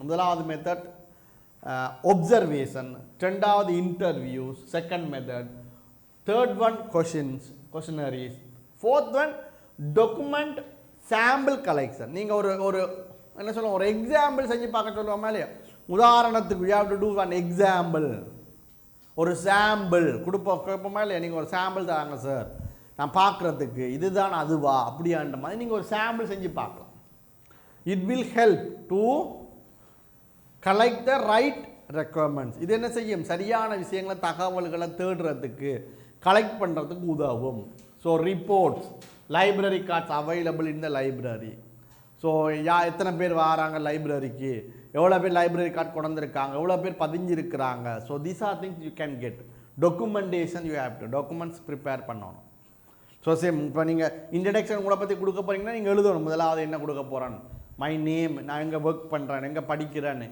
முதலாவது மெத்தட் ஒப்சர்வேஷன், ரெண்டாவது interviews, second method, third one questionnaires, fourth one document sample collection. நீங்கள் ஒரு என்ன சொல்லுவோம், ஒரு எக்ஸாம்பிள் செஞ்சு பார்க்க சொல்லுவோமா இல்லையா. உதாரணத்துக்கு you have to do one example, ஒரு சாம்பிள் கேட்போமா இல்லையா. நீங்கள் ஒரு சாம்பிள் தாங்க சார் நான் பார்க்குறதுக்கு, இதுதான் அதுவா அப்படியான்ற மாதிரி நீங்கள் ஒரு சாம்பிள் செஞ்சு பார்க்கலாம். It will help to collect the right requirements. இது என்ன செய்யும், சரியான விஷயங்களை தகவல்களை தேடுறதுக்கு கலெக்ட் பண்ணுறதுக்கு உதவும். So reports, library cards available in the library. So எத்தனை பேர் வராங்க லைப்ரரிக்கு, எவ்வளோ பேர் லைப்ரரி கார்டு கொண்டிருக்காங்க, எவ்வளோ பேர் பதிஞ்சிருக்கிறாங்க. So these are things you can get. Documentation you have to, documents prepare பண்ணணும். ஸோ சேம் இப்போ நீங்கள் இன்ட்ரடக்ஷன் உங்களை பற்றி கொடுக்க போகிறீங்கன்னா நீங்கள் எழுதணும், முதலாவது என்ன கொடுக்க போகிறான்னு, மை நேம், நான் எங்கே ஒர்க் பண்ணுறேன், எங்கே படிக்கிறேன்னு,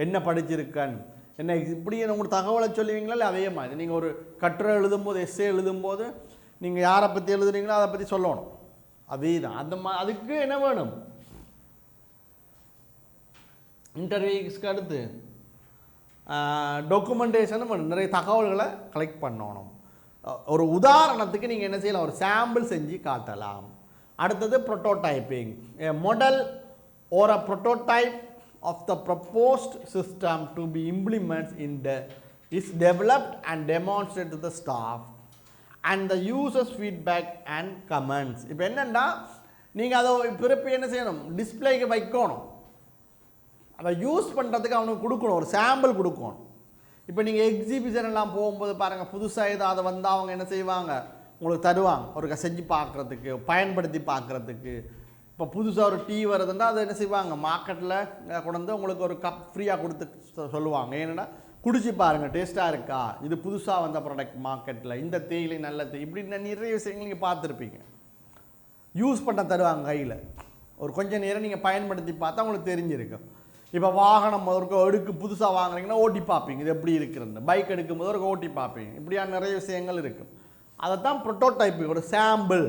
என்ன படிச்சிருக்கேன்னு, என்ன இப்படி உங்களுக்கு தகவலை சொல்லுவீங்களா இல்லை அதே மாதிரி நீங்கள் ஒரு கட்டுரை எழுதும்போது, எஸ்ஸே எழுதும்போது நீங்கள் யாரை பற்றி எழுதுறீங்களோ அதை பற்றி சொல்லணும். அதே தான் அதுக்கு என்ன வேணும், இன்டர்வியூஸ்க்கு அடுத்து டாக்குமெண்டேஷனும் வேணும், நிறைய தகவல்களை கலெக்ட் பண்ணணும். ஒரு உதாரணத்துக்கு நீங்கள் என்ன செய்யலாம், ஒரு சாம்பிள் செஞ்சு காட்டலாம். அடுத்தது prototyping. a model or a prototype of the proposed system to be implemented in the is developed and demonstrated to the staff and the users feedback and comments. இப்போ என்னன்னா நீங்கள் அதை பிறப்பு என்ன செய்யணும், டிஸ்பிளேக்கு வைக்கணும், அதை யூஸ் பண்ணுறதுக்கு அவனுக்கு கொடுக்கணும், ஒரு சாம்பிள் கொடுக்கணும். இப்போ நீங்கள் எக்ஸிபிஷன் எல்லாம் போகும்போது பாருங்கள், புதுசாக ஏதாவது வந்தால் அவங்க என்ன செய்வாங்க, உங்களுக்கு தருவாங்க ஒரு செஞ்சு பார்க்குறதுக்கு, பயன்படுத்தி பார்க்குறதுக்கு. இப்போ புதுசாக ஒரு டீ வருதுன்னா அதை என்ன செய்வாங்க, மார்க்கெட்டில் கொண்டு வந்து உங்களுக்கு ஒரு கப் ஃப்ரீயாக கொடுத்து சொல்லுவாங்க. ஏன்னா குடிச்சு பாருங்கள் டேஸ்ட்டாக இருக்கா, இது புதுசாக வந்த ப்ராடக்ட் மார்க்கெட்டில், இந்த தேயிலை நல்ல தேய், இப்படி நிறைய விஷயங்கள் நீங்கள் பார்த்துருப்பீங்க. யூஸ் பண்ண தருவாங்க கையில், ஒரு கொஞ்சம் நேரம் நீங்கள் பயன்படுத்தி பார்த்தா உங்களுக்கு தெரிஞ்சிருக்கும். இப்போ வாகனம் ஒரு புதுசாக வாங்குறீங்கன்னா ஓட்டி பார்ப்பீங்க இது எப்படி இருக்குன்னு, பைக் எடுக்கும்போது ஒரு ஓட்டி பார்ப்பீங்க, இப்படியான நிறைய விஷயங்கள் இருக்கும். அதைத்தான் ப்ரோட்டோடைப், ஒரு சாம்பிள்.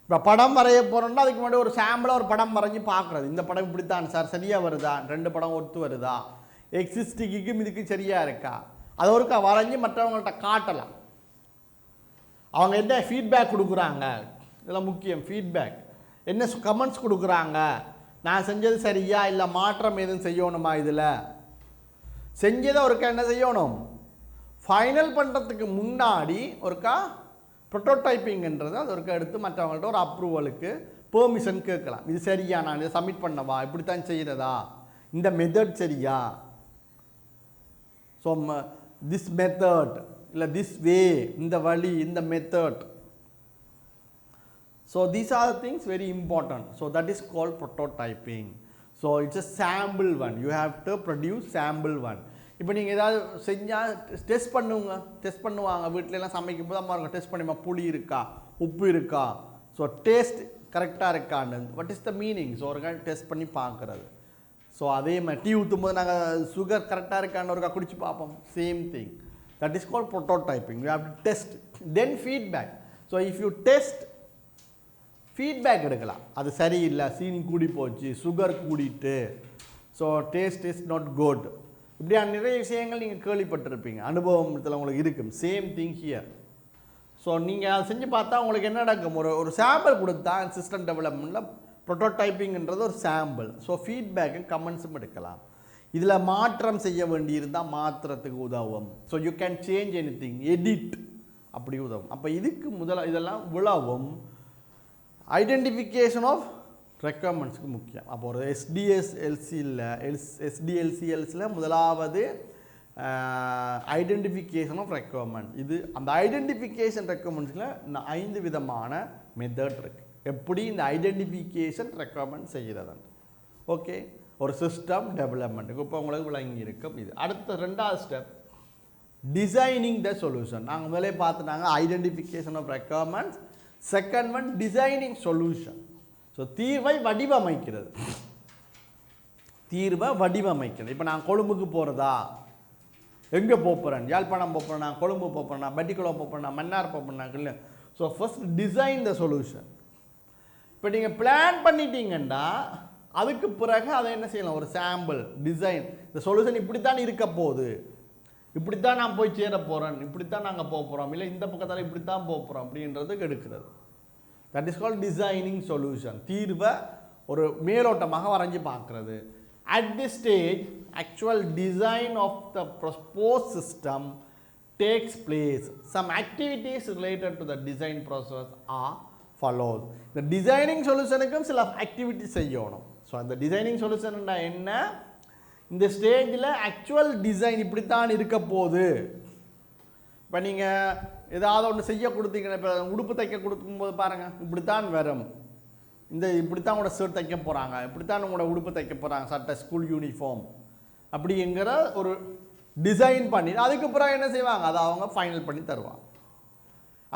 இப்போ படம் வரைய போகிறோம்னா அதுக்கு முன்னாடி ஒரு சாம்பிளாக ஒரு படம் வரைஞ்சி பார்க்குறது, இந்த படம் இப்படித்தான் சார், சரியாக வருதா, 2 படம் ஒத்து வருதா, எக்ஸிஸ்டிக்கும் இதுக்கு சரியாக இருக்கா, அதை ஒருக்கா வரைஞ்சி மற்றவங்கள்ட்ட காட்டலாம். அவங்க என்ன ஃபீட்பேக் கொடுக்குறாங்க, இதெல்லாம் முக்கியம். ஃபீட்பேக் என்ன கமெண்ட்ஸ் கொடுக்குறாங்க, நான் செஞ்சது சரியா இல்லை மாற்றம் எதுவும் செய்யணுமா, இதில் செஞ்சதை ஒருக்கா என்ன செய்யணும், ஃபைனல் பண்ணுறதுக்கு முன்னாடி ஒருக்கா ப்ரோட்டோடைப்பிங்கிறது அது ஒருக்கா எடுத்து மற்றவங்கள்ட்ட ஒரு அப்ரூவலுக்கு பெர்மிஷன் கேட்கலாம். இது சரியா, நான் இதை சப்மிட் பண்ணவா, இப்படித்தான் செய்கிறதா, இந்த மெத்தட் சரியா, ஸோ திஸ் மெத்தட் இல்லை திஸ் வே, இந்த வழி, இந்த method. So these are the things very important. So that is called prototyping. So it's a sample one. You have to produce sample one. இப்போ நீங்கள் ஏதாவது செஞ்சால் டெஸ்ட் பண்ணுவாங்க வீட்டிலலாம் சமைக்கும் போது அம்மா இருக்கும், டெஸ்ட் பண்ணிமா புளி இருக்கா, உப்பு இருக்கா, ஸோ டேஸ்ட் கரெக்டாக இருக்கான்னு, what is the meaning, so ஒரு டெஸ்ட் பண்ணி பார்க்குறது. ஸோ அதே மாதிரி டீ ஊற்றும் போது நாங்கள் சுகர் கரெக்டாக இருக்கான்னு ஒருக்கா குடிச்சு பார்ப்போம், same thing. That is called prototyping. You have to test, then feedback. So if you test, feedback எடுக்கலாம், அது சரியில்லை, சீனி கூடி போச்சு, சுகர் கூடிட்டு, so taste is not good, இப்படியான நிறைய விஷயங்கள் நீங்கள் கேள்விப்பட்டிருப்பீங்க, அனுபவத்தில் உங்களுக்கு இருக்கும். Same thing here. ஸோ நீங்கள் அதை செஞ்சு பார்த்தா உங்களுக்கு என்ன நடக்கும், ஒரு சாம்பிள் கொடுத்தா சிஸ்டம் டெவலப்மெண்ட்டில் ப்ரோட்டோடைப்பிங்கிறது ஒரு சாம்பிள். ஸோ ஃபீட்பேக்கும் கமெண்ட்ஸும் எடுக்கலாம். இதில் மாற்றம் செய்ய வேண்டியிருந்தால் மாற்றத்துக்கு உதவும். So you can change any thing, edit அப்படி உதவும். அப்போ இதுக்கு இதெல்லாம் விழவும் ஐடென்டிஃபிகேஷன் ஆஃப் ரெக்குவயர்மெண்ட்ஸ்க்கு முக்கியம். அப்போ ஒரு எஸ்டிஎல்சிஎல்ஸில் முதலாவது ஐடென்டிஃபிகேஷன் ஆஃப் ரெக்குவயர்மெண்ட். இது அந்த ஐடென்டிஃபிகேஷன் ரெக்குவயர்மெண்ட்ஸில் 5 விதமான மெத்தட் இருக்குது, எப்படி இந்த ஐடென்டிஃபிகேஷன் ரெக்குவயர்மெண்ட் செய்கிறது. ஓகே, ஒரு சிஸ்டம் டெவலப்மெண்ட்டுக்கு இப்போ உங்களுக்கு விளங்கி இருக்கும். இது அடுத்த 2வது ஸ்டெப், டிசைனிங் த சொல்யூஷன். நாங்கள் முதலே பார்த்துட்டாங்க identification of requirements. Second one designing solution. So தீர்வை வடிவமைக்கிறது, இப்போ நான் கொழும்புக்கு போகிறதா, எங்கே போகிறேன், யாழ்ப்பாணம் போகிறேன், நான் கொழும்பு போகிறேன், நான் பட்டிக்குளம் போகிறேன், நான் மன்னார் போகிறேன் இல்லை. So first design the solution. இப்போ நீங்கள் பிளான் பண்ணிட்டீங்கன்னா அதுக்கு பிறகு அதை என்ன செய்யலாம், ஒரு சாம்பிள் டிசைன், இந்த சொல்யூஷன் இப்படித்தான் இருக்க போகுது, இப்படித்தான் நான் போய் சேர போகிறேன், இப்படித்தான் நாங்கள் போக போகிறோம், இல்லை இந்த பக்கத்தில் இப்படித்தான் போக போகிறோம் அப்படின்றதுக்கு எடுக்கிறது. That is called designing solution. தீர்வை ஒரு மேலோட்டமாக வரைஞ்சி பார்க்குறது. At the stage actual design of the propose system takes place. Some activities related to the design process are follows. இந்த டிசைனிங் சொல்யூஷனுக்கும் சில ஆக்டிவிட்டிஸ் செய்யணும். ஸோ அந்த டிசைனிங் சொல்யூஷன் என்ன, இந்த ஸ்டேஜில் ஆக்சுவல் டிசைன் இப்படித்தான் இருக்க போகுது. இப்போ நீங்கள் ஏதாவது ஒன்று செய்ய கொடுத்தீங்கன்னா, இப்போ உடுப்பு தைக்க கொடுக்கும்போது பாருங்கள், இப்படித்தான் வரும், இப்படித்தான் உங்களோட ஷர்ட் தைக்க போகிறாங்க, இப்படித்தான் உங்களோட உடுப்பு தைக்க போகிறாங்க, சட்டை, ஸ்கூல் யூனிஃபார்ம் அப்படிங்கிற ஒரு டிசைன் பண்ணி அதுக்கு பிறகு என்ன செய்வாங்க, அதை அவங்க ஃபைனல் பண்ணி தருவாங்க.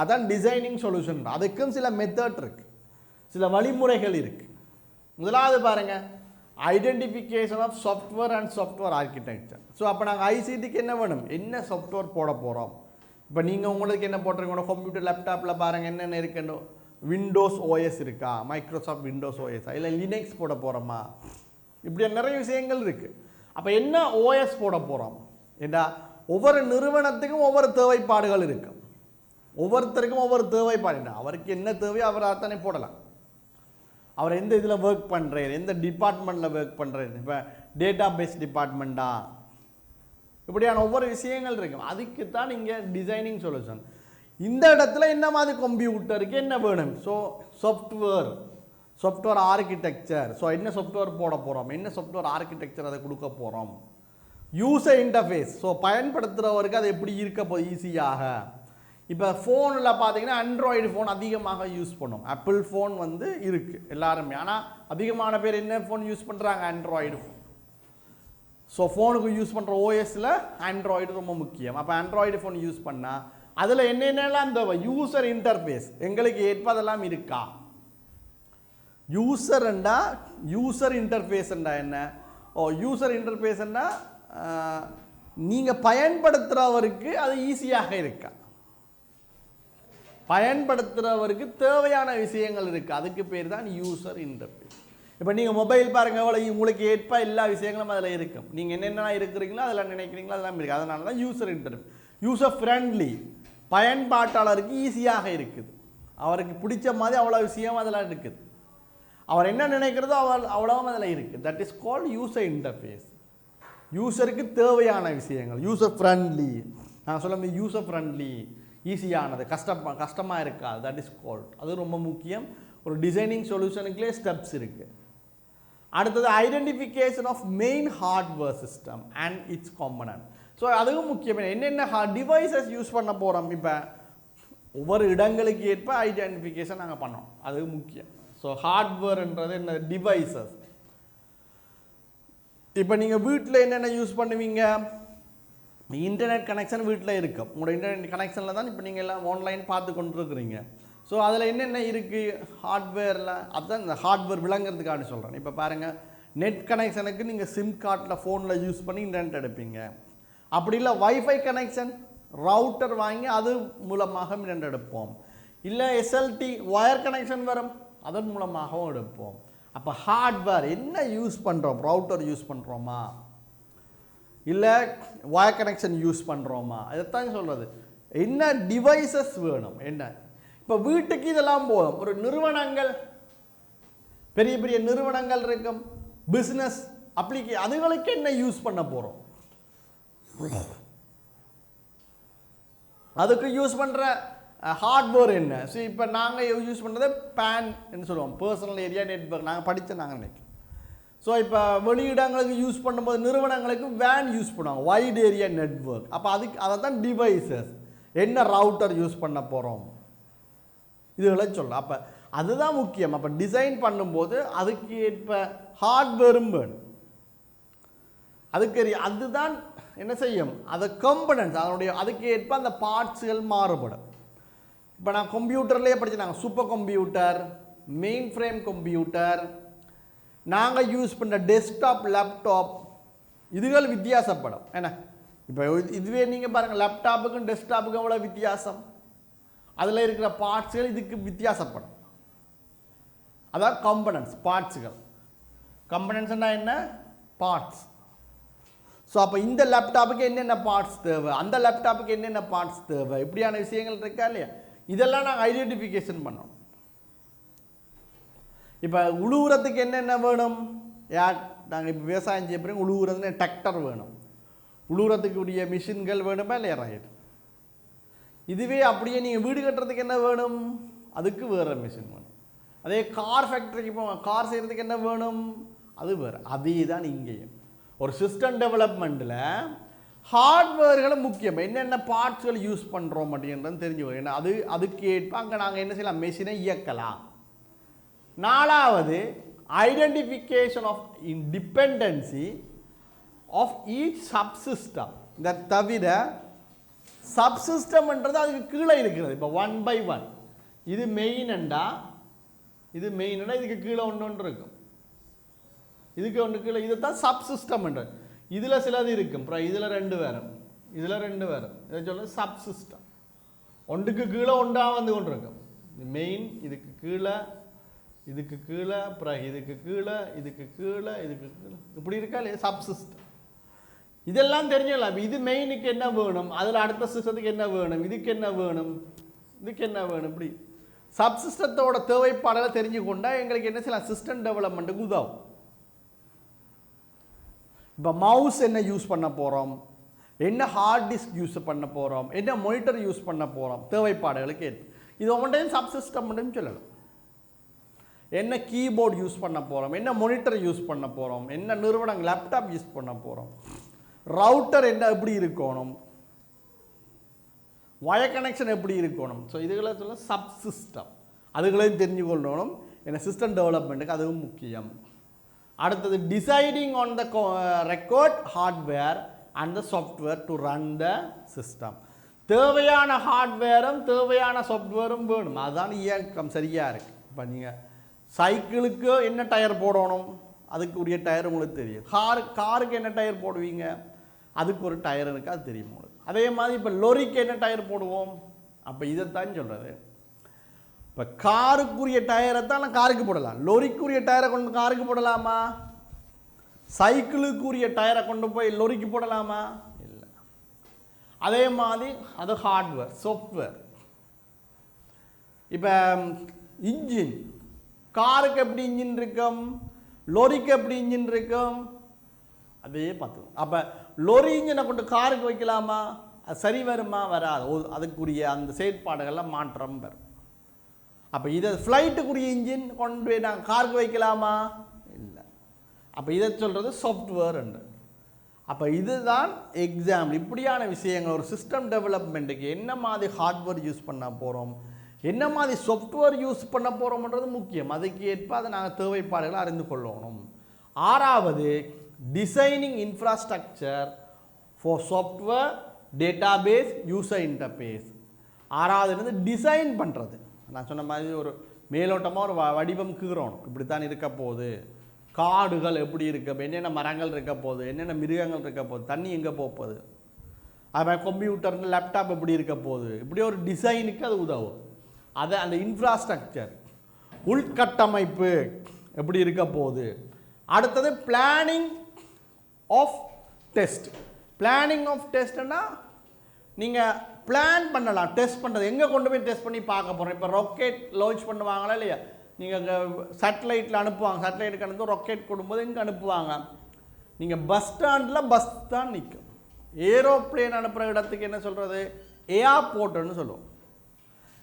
அதான் டிசைனிங் சொல்யூஷன். அதுக்கும் சில மெத்தட் இருக்குது, சில வழிமுறைகள் இருக்குது. முதலாவது பாருங்கள், identification of software and software architecture. So அப்போ நாங்கள் ஐசிடிக்கு என்ன வேணும், என்ன சாஃப்ட்வேர் போட போகிறோம், இப்போ நீங்கள் உங்களுக்கு என்ன போட்டிருக்கீங்க கம்ப்யூட்டர் லேப்டாப்பில் பாருங்கள் என்னென்ன இருக்குன்னு விண்டோஸ் ஓஎஸ் இருக்கா, மைக்ரோசாஃப்ட் விண்டோஸ் ஓஎஸ், இல்லை லினக்ஸ் போட போகிறோமா, இப்படி நிறைய விஷயங்கள் இருக்குது. அப்போ என்ன ஓஎஸ் போட போகிறோம் ஏண்டா ஒவ்வொரு நிறுவனத்துக்கும் ஒவ்வொரு தேவைப்பாடுகள் இருக்கு, ஒவ்வொருத்தருக்கும் ஒவ்வொரு தேவைப்பாடு. அவருக்கு என்ன தேவையோ அவர் அத்தனை போடலாம். அவர் எந்த இதில் ஒர்க் பண்ணுறாரு, எந்த டிபார்ட்மெண்ட்டில் ஒர்க் பண்ணுறாரு, இப்போ டேட்டா பேஸ் டிபார்ட்மெண்ட்டா, இப்படியான ஒவ்வொரு விஷயங்கள் இருக்கும். அதுக்கு தான் இங்கே டிசைனிங் சொல்யூஷன். இந்த இடத்துல என்ன மாதிரி கம்ப்யூட்டருக்கு என்ன வேணும்? So software architecture. ஸோ என்ன சாஃப்ட்வேர் போட போகிறோம், என்ன சாஃப்ட்வேர் ஆர்கிடெக்சர் அதை கொடுக்க போகிறோம். யூசர் இன்டர்ஃபேஸ், ஸோ பயன்படுத்துகிறவருக்கு அது எப்படி இருக்க போகுது ஈஸியாக. இப்போ ஃபோனில் பார்த்தீங்கன்னா ஆண்ட்ராய்டு ஃபோன் அதிகமாக யூஸ் பண்ணும். ஆப்பிள் ஃபோன் வந்து இருக்குது எல்லாருமே, ஆனால் அதிகமான பேர் என்ன ஃபோன் யூஸ் பண்ணுறாங்க? Android phone. ஸோ ஃபோனுக்கு யூஸ் பண்ணுற ஓஎஸில் ஆண்ட்ராய்டு ரொம்ப முக்கியம். அப்போ ஆண்ட்ராய்டு ஃபோன் யூஸ் பண்ணால் அதில் என்னென்னலாம் இந்த யூசர் இன்டர்ஃபேஸ் எங்களுக்கு ஏற்பதெல்லாம் இருக்கா? யூசர் இன்டர்ஃபேஸ்ண்டா என்ன? யூசர் இன்டர்ஃபேஸ்ண்டா நீங்கள் பயன்படுத்துகிறவருக்கு அது ஈஸியாக இருக்கா, பயன்படுத்துகிறவருக்கு தேவையான விஷயங்கள் இருக்குது, அதுக்கு பேர் தான் யூசர் இன்டர்ஃபேஸ். இப்போ நீங்கள் மொபைல் பாருங்கள், எவ்வளோ உங்களுக்கு ஏற்ப எல்லா விஷயங்களும் அதில் இருக்கும். நீங்கள் என்னென்ன இருக்கிறீங்களோ அதில் நினைக்கிறீங்களோ அதெல்லாம் இருக்குது. அதனால தான் யூசர் இன்டர்ஃபேஸ். யூசர் ஃப்ரெண்ட்லி, பயன்பாட்டாளருக்கு ஈஸியாக இருக்குது, அவருக்கு பிடிச்ச மாதிரி அவ்வளோ விஷயம் அதெல்லாம் இருக்குது, அவர் என்ன நினைக்கிறதோ அவ்வளோவும் அதில் இருக்குது. That is called user interface. யூசருக்கு தேவையான விஷயங்கள் யூசர் ஃப்ரெண்ட்லி. நான் சொல்ல யூசர் ஃப்ரெண்ட்லி, ஈஸியானது, கஷ்டமாக இருக்காது, தட் இஸ் கால்ட். அது ரொம்ப முக்கியம். ஒரு டிசைனிங் சொல்யூஷனுக்குள்ளே ஸ்டெப்ஸ் இருக்குது. அடுத்தது identification of main hardware system and its component. So அதுவும் முக்கியமான என்னென்ன டிவைசஸ் யூஸ் பண்ண போகிறோம். இப்போ ஒவ்வொரு இடங்களுக்கு ஏற்ப ஐடென்டிஃபிகேஷன் நாங்கள் பண்ணோம், அது முக்கியம். ஸோ ஹார்ட்வேர்ன்றது என்ன? டிவைசஸ். இப்போ நீங்கள் வீட்டில் என்னென்ன யூஸ் பண்ணுவீங்க? இன்டர்நெட் கனெக்ஷன் வீட்டில் இருக்கும். உங்களோட இன்டர்நெட் கனெக்ஷனில் தான் இப்போ நீங்கள் எல்லாம் ஆன்லைன் பார்த்து கொண்டு இருக்கிறீங்க. ஸோ அதில் என்னென்ன இருக்குது ஹார்ட்வேரில்? அதுதான் இந்த ஹார்ட்வேர் விளங்குறதுக்காக சொல்கிறேன். இப்போ பாருங்கள், நெட் கனெக்ஷனுக்கு நீங்கள் சிம் கார்டில் ஃபோனில் யூஸ் பண்ணி இன்டர்நெட் எடுப்பீங்க. அப்படி இல்லை வைஃபை கனெக்ஷன், ரவுட்டர் வாங்கி அது மூலமாக இன்டர்நெட் எடுப்போம். இல்லை எஸ்எல்டி ஒயர் கனெக்ஷன் வரும், அதன் மூலமாகவும் எடுப்போம். அப்போ ஹார்ட்வேர் என்ன யூஸ் பண்ணுறோம்? ரவுட்டர் யூஸ் பண்ணுறோமா, இல்லை ஒயர் கனெக்ஷன் யூஸ் பண்ணுறோமா, இதைத்தான் சொல்கிறது. என்ன டிவைசஸ் வேணும் என்ன? இப்போ வீட்டுக்கு இதெல்லாம் போதும். ஒரு நிறுவனங்கள், பெரிய பெரிய நிறுவனங்கள் இருக்கும், பிஸ்னஸ் அதுகளுக்கு என்ன யூஸ் பண்ண போகிறோம்? அதுக்கு யூஸ் பண்ணுற ஹார்ட்வேர் என்ன? ஸோ இப்போ நாங்கள் யூஸ் பண்ணுறது பேன் என்ன சொல்லுவோம், பர்சனல் ஏரியா நெட்வொர்க். நாங்கள் படித்த நாங்கள் நினைக்கிறோம். ஸோ இப்போ வெளியிடங்களுக்கு யூஸ் பண்ணும்போது நிறுவனங்களுக்கு வேன் யூஸ் பண்ணுவாங்க, வைட் ஏரியா நெட்வொர்க். அப்போ அதை தான் டிவைசஸ். என்ன ரவுட்டர் யூஸ் பண்ண போகிறோம் இதுகளை சொல்லலாம். அப்போ அதுதான் முக்கியம். அப்போ டிசைன் பண்ணும்போது அதுக்கு ஏற்ப ஹார்ட்வேரும் வேணும். அதுதான் என்ன செய்யும், அது கம்பனன்ட்ஸ், அதனுடைய அதுக்கு ஏற்ப அந்த பார்ட்ஸுகள் மாறுபடும். இப்போ நான் கம்ப்யூட்டர்லேயே படித்தேன், super computer, main frame computer, நாங்கள் யூஸ் பண்ணுற டெஸ்க்டாப், லேப்டாப், இதுகள் வித்தியாசப்படும். என்ன இப்போ இதுவே நீங்கள் பாருங்கள், லேப்டாப்புக்கும் டெஸ்க்டாப்புக்கும் எவ்வளோ வித்தியாசம், அதில் இருக்கிற பார்ட்ஸுகள் இதுக்கு வித்தியாசப்படும். அதான் கம்பனன்ட்ஸ், பார்ட்ஸுகள். கம்பனன்ட்ஸ்னால் என்ன? பார்ட்ஸ். ஸோ அப்போ இந்த லேப்டாப்புக்கு என்னென்ன பார்ட்ஸ் தேவை, அந்த லேப்டாப்புக்கு என்னென்ன பார்ட்ஸ் தேவை, இப்படியான விஷயங்கள் இருக்கா இல்லையா? இதெல்லாம் நாங்கள் ஐடென்டிஃபிகேஷன் பண்ணோம். இப்போ உழுவுறதுக்கு என்னென்ன வேணும்? நாங்கள் இப்போ விவசாயம் செய்ய போகிறோம், உழுவுறதுன்னு டிராக்டர் வேணும், உழுவுறதுக்கு உரிய மிஷின்கள் வேணுமா இல்லையா? ரைட். இதுவே அப்படியே நீங்கள் வீடு கட்டுறதுக்கு என்ன வேணும்? அதுக்கு வேறு மிஷின் வேணும். அதே கார் ஃபேக்டரிக்கு போவாங்க, கார் செய்கிறதுக்கு என்ன வேணும்? அது வேறு. அதே தான் இங்கேயும் ஒரு சிஸ்டம் டெவலப்மெண்ட்டில் ஹார்ட்வேர்களும் முக்கியம். என்னென்ன பார்ட்ஸ்கள் யூஸ் பண்ணுறோம் அப்படின்றது தெரிஞ்சுக்கணும். ஏன்னா அதுக்கு ஏற்ப அங்கே நாங்கள் என்ன செய்யலாம், மெஷினை இயக்கலாம். நாலாவது identification of dependency of each subsystem. இந்த தவிர சப்சிஸ்டம்ன்றது அதுக்கு கீழே இருக்கிறது. இப்போ 1 by 1 இது மெயின்ண்டா, இதுக்கு கீழே ஒன்று இருக்கும், இதுக்கு ஒன்று கீழே, இது தான் சப்சிஸ்டம்ன்றது. இதில் சிலது இருக்கும், அப்புறம் இதில் 2 வரும், இதில் 2 வரும், இதை சொல்ல சப்சிஸ்டம். ஒன்றுக்கு கீழே ஒன்றாக வந்து கொண்டிருக்கும். மெயின் இதுக்கு கீழே பிறகு இதுக்கு கீழே இப்படி இருக்கா இல்லையா சப்சிஸ்டம். இதெல்லாம் தெரிஞ்சிடலாம். இது மெயினுக்கு என்ன வேணும், அதில் அடுத்த சிஸ்டத்துக்கு என்ன வேணும், இதுக்கு என்ன வேணும், இப்படி சப்சிஸ்டத்தோட தேவைப்பாடலை தெரிஞ்சு கொண்டா எங்களுக்கு என்ன செய்யலாம், சிஸ்டம் டெவலப்மெண்ட்டுக்கு உதவும். இப்போ மவுஸ் என்ன யூஸ் பண்ண போகிறோம், என்ன ஹார்ட் டிஸ்க் யூஸ் பண்ண போகிறோம், என்ன மானிட்டர் யூஸ் பண்ண போகிறோம், தேவைப்பாடுகளுக்கு ஏற்ப இது ஒவ்வொன்றையும் சப்சிஸ்டம் சொல்லலாம். என்ன கீபோர்டு யூஸ் பண்ண போகிறோம், என்ன மானிட்டர் யூஸ் பண்ண போகிறோம், என்ன நிறுவனம் லேப்டாப் யூஸ் பண்ண போகிறோம், ரவுட்டர் என்ன எப்படி இருக்கணும், வயர் கனெக்ஷன் எப்படி இருக்கணும். ஸோ இதுகளை சொல்ல சப்சிஸ்டம். அதுகளையும் தெரிஞ்சு கொள்ளணும். என்ன சிஸ்டம் டெவலப்மெண்ட்டுக்கு அதுவும் முக்கியம். அடுத்தது deciding on the record hardware and the software to run the system. தேவையான ஹார்ட்வேரும் தேவையான சாஃப்ட்வேரும் வேணும். அதுதான் இயக்கம் சரியாக இருக்குது. இப்போ நீங்கள் சைக்கிளுக்கு என்ன டயர் போடணும், அதுக்கு உரிய டயர் உங்களுக்கு தெரியும். காருக்கு என்ன டயர் போடுவீங்க, அதுக்கு ஒரு டயர் இருக்குது, அது தெரியும் உங்களுக்கு. அதே மாதிரி இப்போ லொரிக்கு என்ன டயர் போடுவோம், அப்போ இதைத்தான் சொல்கிறது. இப்போ காருக்குரிய டயரை தான் நான் காருக்கு போடலாம், லொரிக்குரிய டயரை கொண்டு காருக்கு போடலாமா, சைக்கிளுக்குரிய டயரை கொண்டு போய் லொரிக்கு போடலாமா, இல்லை. அதே மாதிரி அது ஹார்ட்வேர் சாஃப்ட்வேர். இப்போ இன்ஜின், காருக்கு எப்படி இன்ஜின் இருக்கும், லொரிக்கு எப்படி இன்ஜின் இருக்கும், அதே பார்த்து. அப்போ லொரி இன்ஜினை கொண்டு காருக்கு வைக்கலாமா, அது சரி வருமா, வராது. அதுக்குரிய அந்த செயற்பாடுகள்லாம் மாற்றம் வரும். அப்போ இதை ஃப்ளைட்டுக்குரிய இன்ஜின் கொண்டு போய் நாங்கள் காருக்கு வைக்கலாமா, இல்லை. அப்போ இதை சொல்கிறது சாஃப்ட்வேர் என்று. அப்போ இதுதான் எக்ஸாம்பிள். இப்படியான விஷயங்கள் ஒரு சிஸ்டம் டெவலப்மெண்ட்டுக்கு என்ன மாதிரி ஹார்ட்வேர் யூஸ் பண்ண போகிறோம், என்ன மாதிரி சாஃப்ட்வேர் யூஸ் பண்ண போகிறோம்ன்றது முக்கியம். அதுக்கு ஏற்ப அதை நாங்கள் தேவைப்பாடுகளை அறிந்து கொள்ளணும். ஆறாவது designing infrastructure for software database user interface. ஆறாவது டிசைன் பண்ணுறது. நான் சொன்ன மாதிரி ஒரு மேலோட்டமாக ஒரு வடிவம் கீறணும், இப்படித்தான் இருக்க போகுது, காடுகள் எப்படி இருக்க, என்னென்ன மரங்கள் இருக்க போகுது, என்னென்ன மிருகங்கள் இருக்க போகுது, தண்ணி எங்கே போகுது, அது கம்ப்யூட்டர் லேப்டாப் எப்படி இருக்க போகுது, இப்படி ஒரு டிசைனுக்கு அது உதவும். அதை அந்த இன்ஃப்ராஸ்ட்ரக்சர் உள்கட்டமைப்பு எப்படி இருக்க போகுது. அடுத்தது planning of test. Planning of டெஸ்ட்னா நீங்கள் பிளான் பண்ணலாம். டெஸ்ட் பண்ணுறது எங்கே கொண்டு போய் டெஸ்ட் பண்ணி பார்க்க போகிறோம். இப்போ ராக்கெட் லான்ச் பண்ணுவாங்களா இல்லையா, நீங்கள் சேட்டலைட்டில் அனுப்புவாங்க, சேட்டலைட்டுக்கு அனுப்பி ராக்கெட் கொடுக்கும்போது எங்கே அனுப்புவாங்க, நீங்கள் பஸ் ஸ்டாண்டில் பஸ் தான் நிற்கும். ஏரோப்ளேன் அனுப்புகிற இடத்துக்கு என்ன சொல்கிறது, ஏர்போர்ட்டுன்னு சொல்லுவோம்.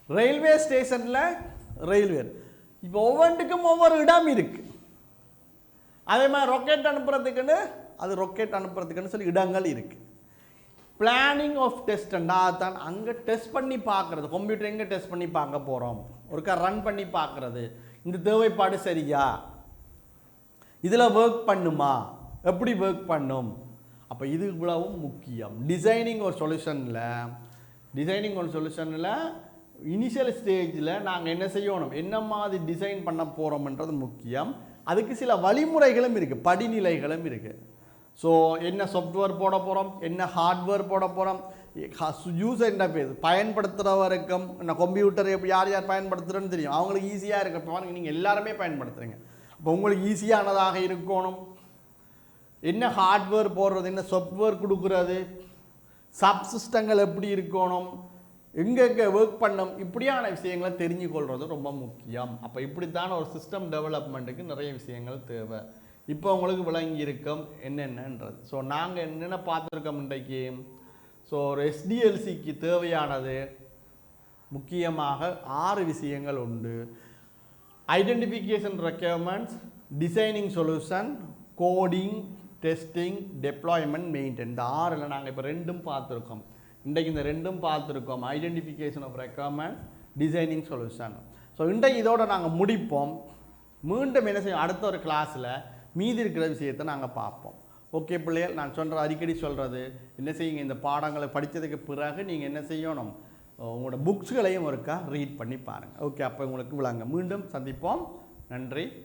ரயில்வே ஸ்டேஷனில் ரயில்வே. இப்போ ஒவ்வொன்றுக்கும் ஒவ்வொரு இடம் இருக்குது. அதே மாதிரி ராக்கெட் அனுப்புறதுக்குன்னு அது ராக்கெட் அனுப்புறதுக்குன்னு சொல்லி இடங்கள் இருக்குது. பிளானிங் ஆஃப் டெஸ்ட்னா தான் அங்கே டெஸ்ட் பண்ணி பார்க்குறது. கம்ப்யூட்டர் எங்கே டெஸ்ட் பண்ணி பார்க்க போகிறோம், ஒருக்கா ரன் பண்ணி பார்க்குறது, இந்த தேவைப்பாடு சரியா, இதில் ஒர்க் பண்ணுமா, எப்படி ஒர்க் பண்ணும். அப்போ இது இவ்வளவும் முக்கியம். டிசைனிங் ஒரு சொல்யூஷனில் இனிஷியல் ஸ்டேஜில் நாங்கள் என்ன செய்யணும், என்ன மாதிரி டிசைன் பண்ண போகிறோம்ன்றது முக்கியம். அதுக்கு சில வழிமுறைகளும் இருக்குது, படிநிலைகளும் இருக்குது. ஸோ என்ன சாஃப்ட்வேர் போட போகிறோம், என்ன ஹார்ட்வேர் போட போகிறோம், யூசர் இன்டர்ஃபேஸ் பயன்படுத்துகிறவருக்கும் என்ன கம்ப்யூட்டர் எப்படி யார் பயன்படுத்துகிறேன்னு தெரியும், அவங்களுக்கு ஈஸியாக இருக்க பாருங்க. நீங்கள் எல்லாருமே பயன்படுத்துகிறீங்க, அப்போ உங்களுக்கு ஈஸியானதாக இருக்கணும். என்ன ஹார்ட்வேர் போடுறது, என்ன சாஃப்ட்வேர் கொடுக்குறது, சப்சிஸ்டங்கள் எப்படி இருக்கணும், எங்கெங்கே ஒர்க் பண்ணும், இப்படியான விஷயங்களை தெரிஞ்சு கொள்வது ரொம்ப முக்கியம். அப்போ இப்படித்தான் ஒரு சிஸ்டம் டெவலப்மெண்ட்டுக்கு நிறைய விஷயங்கள் தேவை. இப்போ உங்களுக்கு விளங்கி இருக்கும் என்னென்னன்றது. ஸோ நாங்கள் என்னென்ன பார்த்துருக்கோம் இன்றைக்கு. ஸோ ஒரு எஸ்டிஎல்சிக்கு தேவையானது முக்கியமாக 6 விஷயங்கள் உண்டு. Identification requirements, designing solution, coding, testing, deployment, maintain. இந்த 6ல் நாங்கள் இப்போ 2 பார்த்துருக்கோம். இன்றைக்கு இந்த 2 பார்த்துருக்கோம், identification of requirements, designing solution. So இன்றைக்கு இதோட நாங்கள் முடிப்போம். மீண்டும் என்ன செய்யும், அடுத்த ஒரு கிளாஸில் மீதி இருக்கிற விஷயத்தை நாங்கள் பார்ப்போம். ஓகே பிள்ளைகள், நான் அடிக்கடி சொல்கிறது என்ன செய்யுங்க, இந்த பாடங்களை படித்ததுக்கு பிறகு நீங்கள் என்ன செய்யணும், உங்களோட புக்ஸ்களையும் ஒருக்கா ரீட் பண்ணி பாருங்கள். ஓகே, அப்போ உங்களுக்கு விளங்க. மீண்டும் சந்திப்போம். நன்றி.